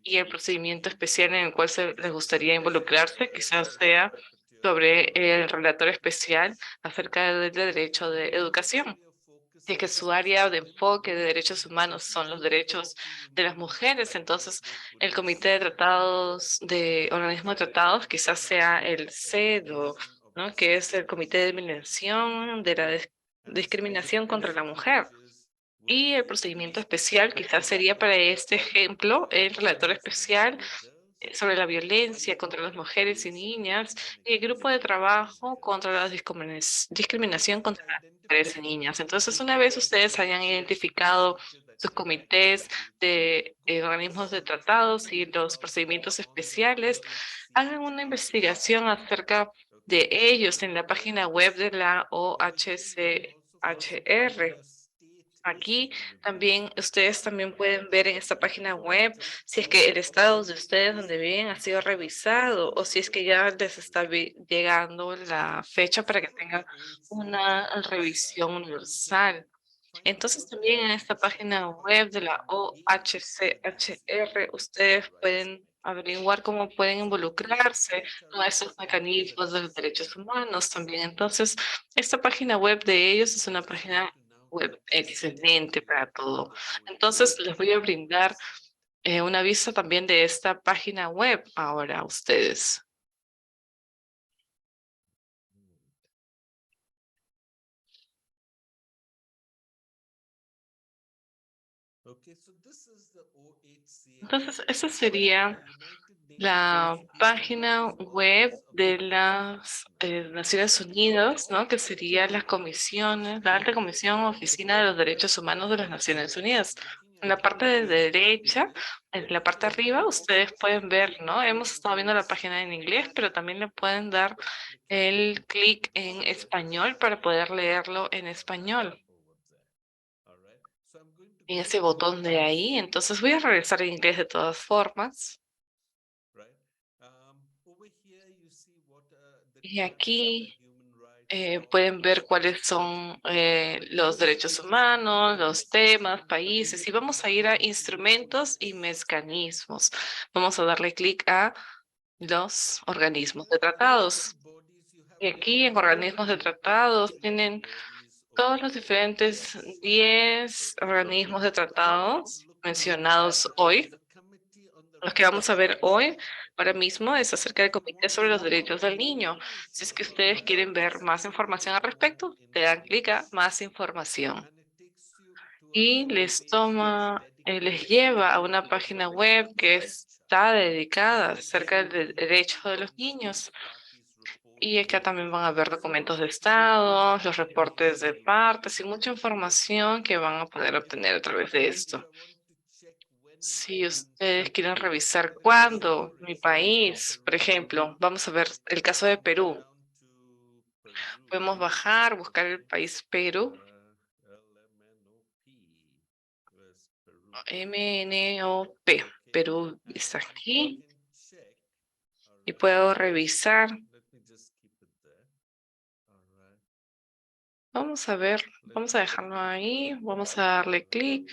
Y el procedimiento especial en el cual les gustaría involucrarse quizás sea sobre el relator especial acerca del derecho de educación. Si es que su área de enfoque de derechos humanos son los derechos de las mujeres, entonces el Comité de Tratados, de Organismo de Tratados, quizás sea el CEDO, ¿no? Que es el Comité de Eliminación de la Discriminación contra la Mujer. Y el procedimiento especial quizás sería para este ejemplo el relator especial sobre la violencia contra las mujeres y niñas y el grupo de trabajo contra la discriminación contra las mujeres y niñas. Entonces, una vez ustedes hayan identificado sus comités de organismos de tratados y los procedimientos especiales, hagan una investigación acerca de ellos en la página web de la OHCHR. Aquí también ustedes también pueden ver en esta página web si es que el estado de ustedes donde viven ha sido revisado o si es que ya les está llegando la fecha para que tengan una revisión universal. Entonces también en esta página web de la OHCHR ustedes pueden averiguar cómo pueden involucrarse en esos mecanismos de los derechos humanos también. Entonces, esta página web de ellos es una página web excelente para todo. Entonces, les voy a brindar una vista también de esta página web ahora a ustedes. Entonces, esa sería la página web de las Naciones Unidas, ¿no? Que sería las comisiones, la Alta Comisión Oficina de los Derechos Humanos de las Naciones Unidas. En la parte de derecha, en la parte de arriba, ustedes pueden ver, ¿no? Hemos estado viendo la página en inglés, pero también le pueden dar el clic en español para poder leerlo en español. En ese botón de ahí. Entonces voy a regresar en inglés de todas formas. Y aquí pueden ver cuáles son los derechos humanos, los temas, países, y vamos a ir a instrumentos y mecanismos. Vamos a darle clic a los organismos de tratados. Y aquí en organismos de tratados tienen todos los diferentes 10 organismos de tratados mencionados hoy. Los que vamos a ver hoy, ahora mismo, es acerca del Comité sobre los Derechos del Niño. Si es que ustedes quieren ver más información al respecto, le dan clic a más información. Y les lleva a una página web que está dedicada acerca del derecho de los niños. Y acá también van a ver documentos de estado, los reportes de partes y mucha información que van a poder obtener a través de esto. Si ustedes quieren revisar cuándo mi país, por ejemplo, vamos a ver el caso de Perú. Podemos bajar, buscar el país Perú. MNOP. Perú está aquí. Y puedo revisar. Vamos a ver, vamos a dejarlo ahí. Vamos a darle clic.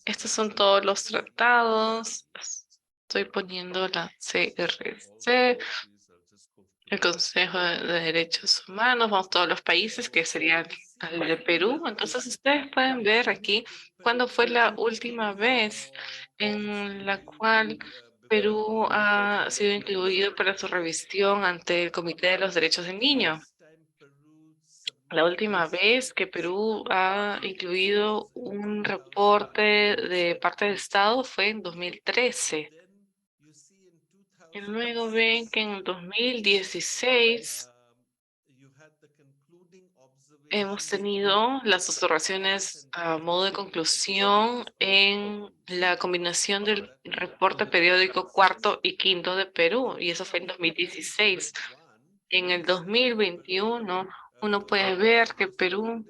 Estos son todos los tratados. Estoy poniendo la CRC, el Consejo de Derechos Humanos, vamos todos los países, que sería el de Perú. Entonces ustedes pueden ver aquí cuándo fue la última vez en la cual Perú ha sido incluido para su revisión ante el Comité de los Derechos del Niño. La última vez que Perú ha incluido un reporte de parte del Estado fue en 2013. Y luego ven que en el 2016 hemos tenido las observaciones a modo de conclusión en la combinación del reporte periódico cuarto y quinto de Perú, y eso fue en 2016. En el 2021, uno puede ver que Perú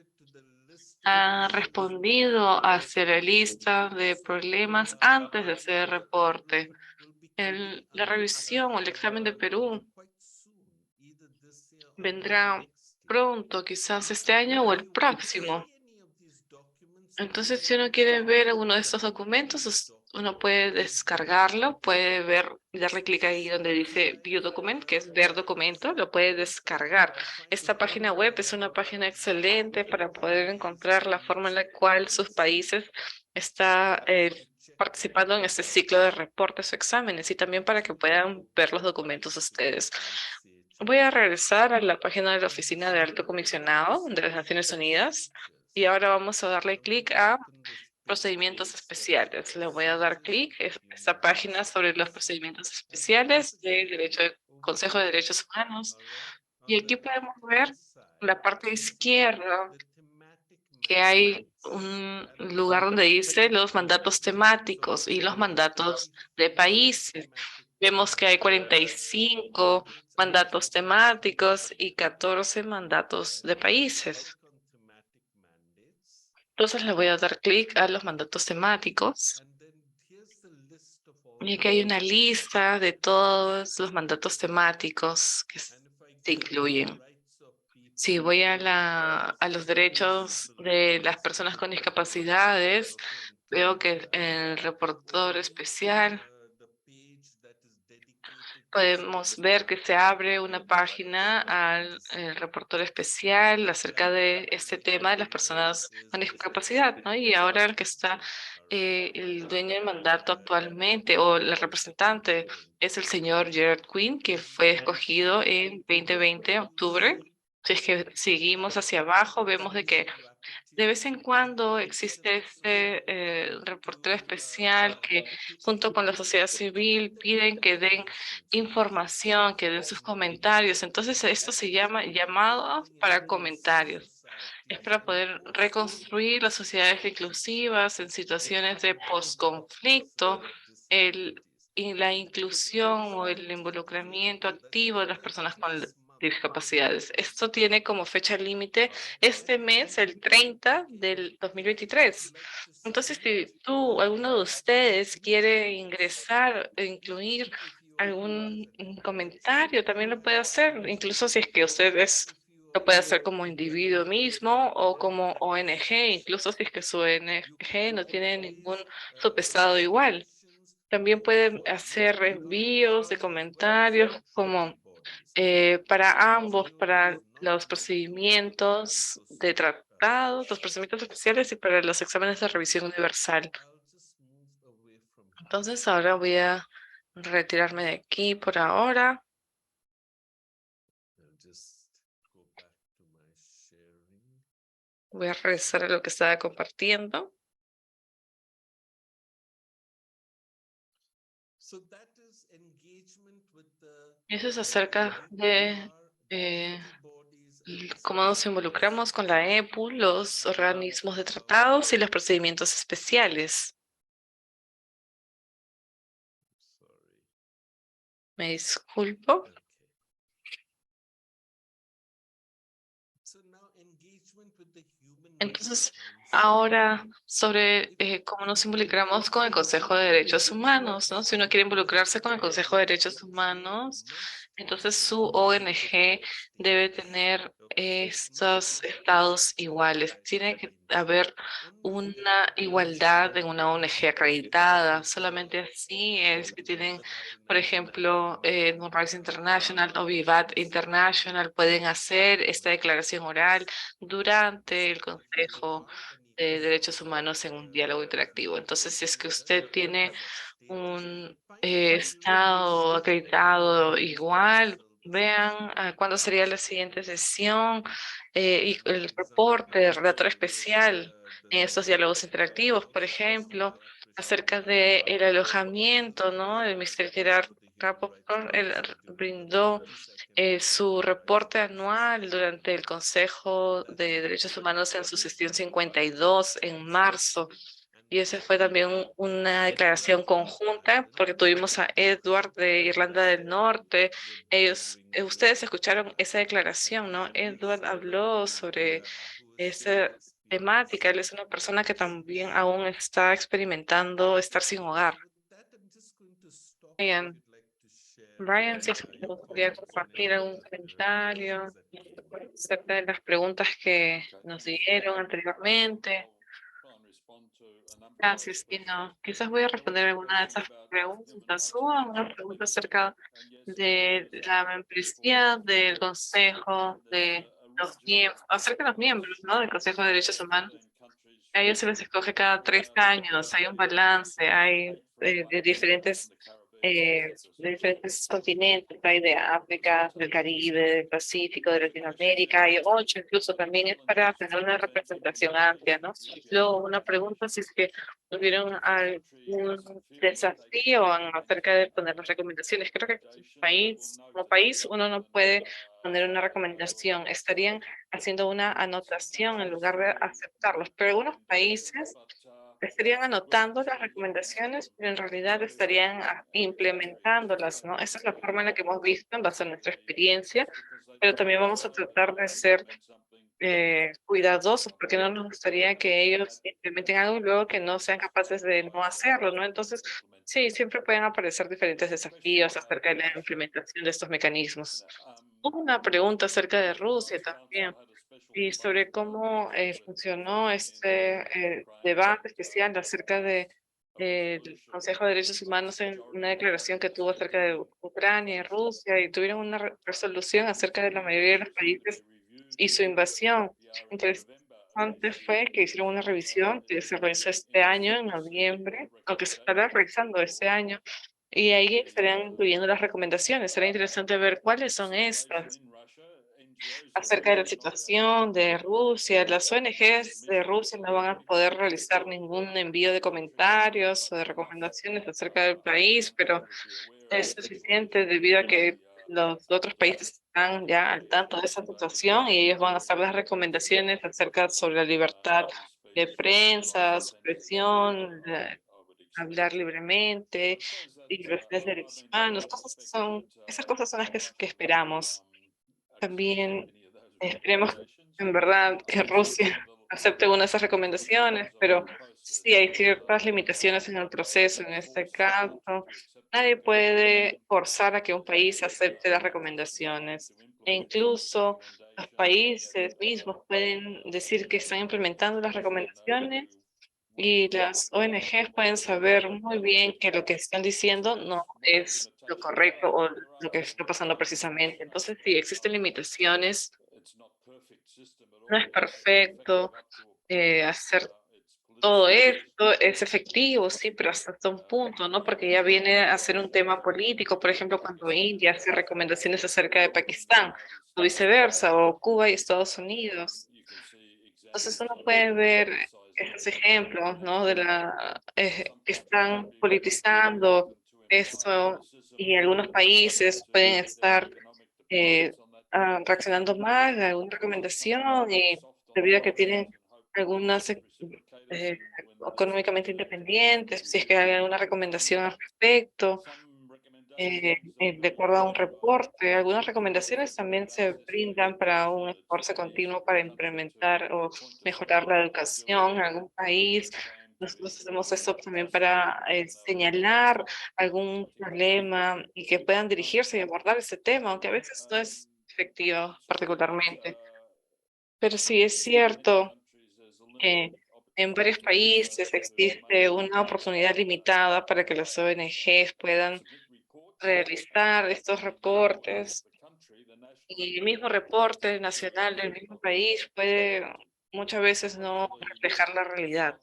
ha respondido hacia la lista de problemas antes de hacer el reporte. La revisión o el examen de Perú vendrá pronto, quizás este año o el próximo. Entonces, si uno quiere ver alguno de estos documentos, uno puede descargarlo, puede ver, darle clic ahí donde dice View Document, que es ver documento, lo puede descargar. Esta página web es una página excelente para poder encontrar la forma en la cual sus países están participando en este ciclo de reportes o exámenes y también para que puedan ver los documentos ustedes. Voy a regresar a la página de la Oficina de Alto Comisionado de las Naciones Unidas Y ahora vamos a darle clic a procedimientos especiales. Le voy a dar clic a esta página sobre los procedimientos especiales del Consejo de Derechos Humanos. Y aquí podemos ver la parte izquierda que hay un lugar donde dice los mandatos temáticos y los mandatos de países. Vemos que hay 45 mandatos temáticos y 14 mandatos de países. Entonces le voy a dar clic a los mandatos temáticos. Y aquí hay una lista de todos los mandatos temáticos que se incluyen. Si voy a los derechos de las personas con discapacidades, veo que el reportador especial podemos ver que se abre una página al reportero especial acerca de este tema de las personas con discapacidad, ¿no? Y ahora el que está el dueño del mandato actualmente o la representante es el señor Gerard Quinn, que fue escogido en 2020, octubre. Si es que seguimos hacia abajo, vemos de que de vez en cuando existe este reportero especial que junto con la sociedad civil piden que den información, que den sus comentarios. Entonces esto se llama llamado para comentarios. Es para poder reconstruir las sociedades inclusivas en situaciones de posconflicto, y la inclusión o el involucramiento activo de las personas con discapacidades. Esto tiene como fecha límite este mes, el 30 del 2023. Entonces, si tú, alguno de ustedes quiere ingresar e incluir algún comentario, también lo puede hacer, incluso si es que ustedes lo puede hacer como individuo mismo o como ONG, incluso si es que su ONG no tiene ningún subestado igual. También pueden hacer envíos de comentarios como para ambos, para los procedimientos de tratados, los procedimientos especiales y para los exámenes de revisión universal. Entonces ahora voy a retirarme de aquí por ahora. Voy a regresar a lo que estaba compartiendo. Eso es acerca de cómo nos involucramos con la EPU, los organismos de tratados y los procedimientos especiales. Me disculpo. Entonces, ahora sobre cómo nos involucramos con el Consejo de Derechos Humanos, ¿no? Si uno quiere involucrarse con el Consejo de Derechos Humanos, entonces su ONG debe tener estos estados iguales. Tiene que haber una igualdad en una ONG acreditada. Solamente así es que tienen, por ejemplo, Human Rights International o Vivat International pueden hacer esta declaración oral durante el Consejo de Derechos Humanos en un diálogo interactivo. Entonces, si es que usted tiene un estado acreditado igual, vean cuándo sería la siguiente sesión y el reporte del relator especial en estos diálogos interactivos, por ejemplo, acerca del alojamiento, ¿no? El Mr. Gerard Rapoport, él brindó su reporte anual durante el Consejo de Derechos Humanos en su sesión 52 en marzo. Y esa fue también una declaración conjunta, porque tuvimos a Edward de Irlanda del Norte. Ustedes escucharon esa declaración, ¿no? Edward habló sobre esa temática. Él es una persona que también aún está experimentando estar sin hogar. Bien. Brian, si me gustaría compartir algún comentario acerca de las preguntas que nos dieron anteriormente. Gracias, no. Quizás voy a responder alguna de esas preguntas. Hubo una pregunta acerca de la membresía del Consejo de los miembros, acerca de los miembros, ¿no? Del Consejo de Derechos Humanos. A ellos se les escoge cada 3 años, hay un balance, hay de diferentes de diferentes continentes, hay de África, del Caribe, del Pacífico, de Latinoamérica, hay 8 incluso, también es para tener una representación amplia, ¿no? Luego una pregunta si es que tuvieron algún desafío acerca de poner las recomendaciones. Creo que como país uno no puede poner una recomendación, estarían haciendo una anotación en lugar de aceptarlos, pero algunos países estarían anotando las recomendaciones, pero en realidad estarían implementándolas, ¿no? Esa es la forma en la que hemos visto en base a nuestra experiencia, pero también vamos a tratar de ser cuidadosos, porque no nos gustaría que ellos implementen algo y luego que no sean capaces de no hacerlo, ¿no? Entonces, sí, siempre pueden aparecer diferentes desafíos acerca de la implementación de estos mecanismos. Hubo una pregunta acerca de Rusia también y sobre cómo funcionó este debate especial acerca de el Consejo de Derechos Humanos en una declaración que tuvo acerca de Ucrania y Rusia y tuvieron una resolución acerca de la mayoría de los países y su invasión. Interesante fue que hicieron una revisión que se realizó este año, en noviembre, o que se estará realizando este año, y ahí estarían incluyendo las recomendaciones. Será interesante ver cuáles son estas acerca de la situación de Rusia. Las ONGs de Rusia no van a poder realizar ningún envío de comentarios o de recomendaciones acerca del país, pero es suficiente debido a que los otros países están ya al tanto de esa situación y ellos van a hacer las recomendaciones acerca sobre la libertad de prensa, su expresión, hablar libremente, y los derechos humanos, esas cosas son las que esperamos. También esperemos en verdad que Rusia acepte una de esas recomendaciones, pero sí hay ciertas limitaciones en el proceso. En este caso, nadie puede forzar a que un país acepte las recomendaciones. E incluso los países mismos pueden decir que están implementando las recomendaciones y las ONGs pueden saber muy bien que lo que están diciendo no es lo correcto o lo que está pasando precisamente. Entonces, sí, existen limitaciones, no es perfecto hacer todo esto, es efectivo, sí, pero hasta un punto, ¿no? Porque ya viene a ser un tema político, por ejemplo, cuando India hace recomendaciones acerca de Pakistán, o viceversa, o Cuba y Estados Unidos. Entonces uno puede ver esos ejemplos, ¿no? Que están politizando esto y algunos países pueden estar eh, reaccionando mal a alguna recomendación y debido a que tienen algunas económicamente independientes, si es que hay alguna recomendación al respecto de acuerdo a un reporte. Algunas recomendaciones también se brindan para un esfuerzo continuo para implementar o mejorar la educación en algún país. Nosotros hacemos esto también para señalar algún problema y que puedan dirigirse y abordar ese tema, aunque a veces no es efectivo particularmente. Pero sí es cierto que en varios países existe una oportunidad limitada para que las ONGs puedan realizar estos reportes y el mismo reporte nacional del mismo país puede muchas veces no reflejar la realidad.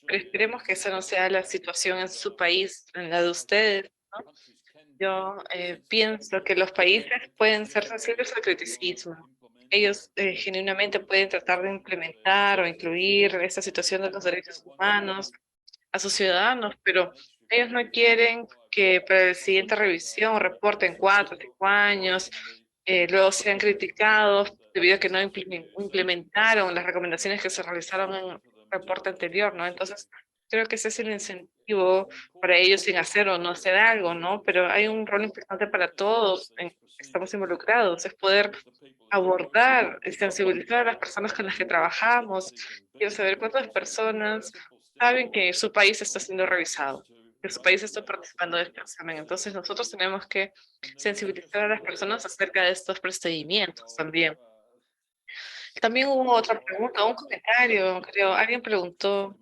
Pero esperemos que esa no sea la situación en su país, en la de ustedes, ¿no? Yo pienso que los países pueden ser sensibles al criticismo. Ellos genuinamente pueden tratar de implementar o incluir esta situación de los derechos humanos a sus ciudadanos, pero ellos no quieren que para la siguiente revisión o reporte en 4 o 5 años, luego sean criticados debido a que no implementaron las recomendaciones que se realizaron en el reporte anterior, ¿no? Entonces, creo que ese es el incentivo para ellos sin hacer o no hacer algo, ¿no? Pero hay un rol importante para todos en que estamos involucrados, es poder abordar, sensibilizar a las personas con las que trabajamos. Quiero saber cuántas personas saben que su país está siendo revisado, que su país está participando de este examen. Entonces nosotros tenemos que sensibilizar a las personas acerca de estos procedimientos también. También hubo otra pregunta, un comentario, creo. Alguien preguntó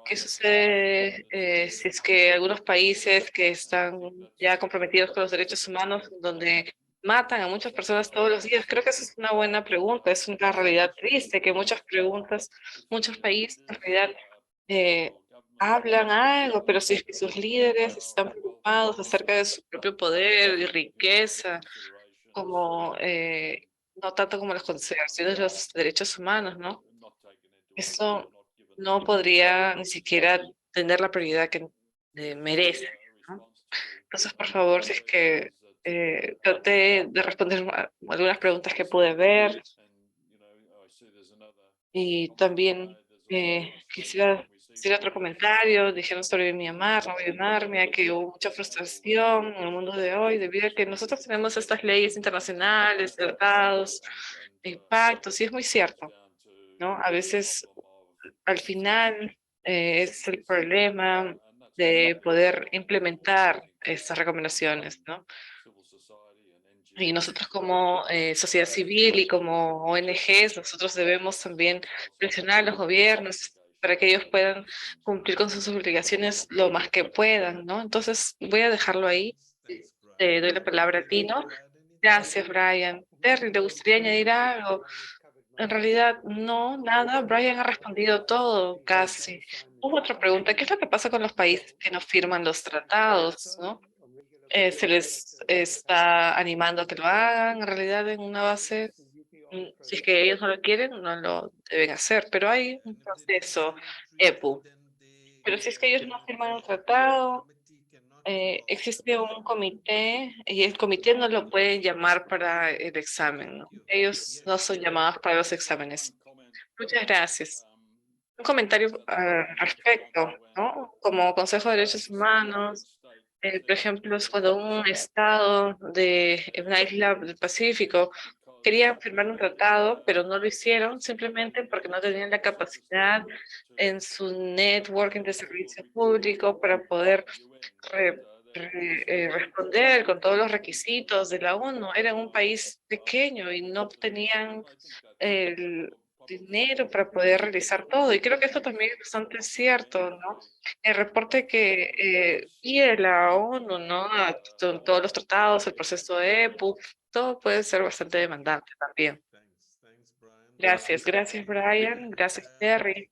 qué sucede si es que algunos países que están ya comprometidos con los derechos humanos, donde matan a muchas personas todos los días. Creo que esa es una buena pregunta, es una realidad triste que muchos países en realidad hablan algo, pero si es que sus líderes están preocupados acerca de su propio poder y riqueza, como no tanto como las consideraciones de los derechos humanos, ¿no? Eso no podría ni siquiera tener la prioridad que merece, ¿no? Entonces, por favor, si es que traté de responder algunas preguntas que pude ver y también quisiera hacer otro comentario. Dijeron sobre Myanmar, no Myanmar, que hubo mucha frustración en el mundo de hoy debido a que nosotros tenemos estas leyes internacionales, tratados, pactos, y es muy cierto, ¿no? A veces al final es el problema de poder implementar estas recomendaciones, ¿no? Y nosotros como sociedad civil y como ONGs, nosotros debemos también presionar a los gobiernos para que ellos puedan cumplir con sus obligaciones lo más que puedan, ¿no? Entonces voy a dejarlo ahí. Te doy la palabra a ti, ¿no? Gracias, Brian. Terry, ¿te gustaría añadir algo? En realidad, no, nada. Brian ha respondido todo, casi. Hubo otra pregunta. ¿Qué es lo que pasa con los países que no firman los tratados, no? Se les está animando a que lo hagan, en realidad, en una base. Si es que ellos no lo quieren, no lo deben hacer, pero hay un proceso EPU. Pero si es que ellos no firman el tratado, existe un comité y el comité no lo pueden llamar para el examen, ¿no? Ellos no son llamados para los exámenes. Muchas gracias. Un comentario al respecto, ¿no? Como Consejo de Derechos Humanos, por ejemplo, es cuando un estado de una isla del Pacífico querían firmar un tratado, pero no lo hicieron simplemente porque no tenían la capacidad en su networking de servicio público para poder responder con todos los requisitos de la ONU. Eran un país pequeño y no tenían el dinero para poder realizar todo. Y creo que esto también es bastante cierto, ¿no? El reporte que pide la ONU, ¿no? A todos los tratados, el proceso de EPU, todo puede ser bastante demandante también. Gracias, gracias Brian, gracias Terry.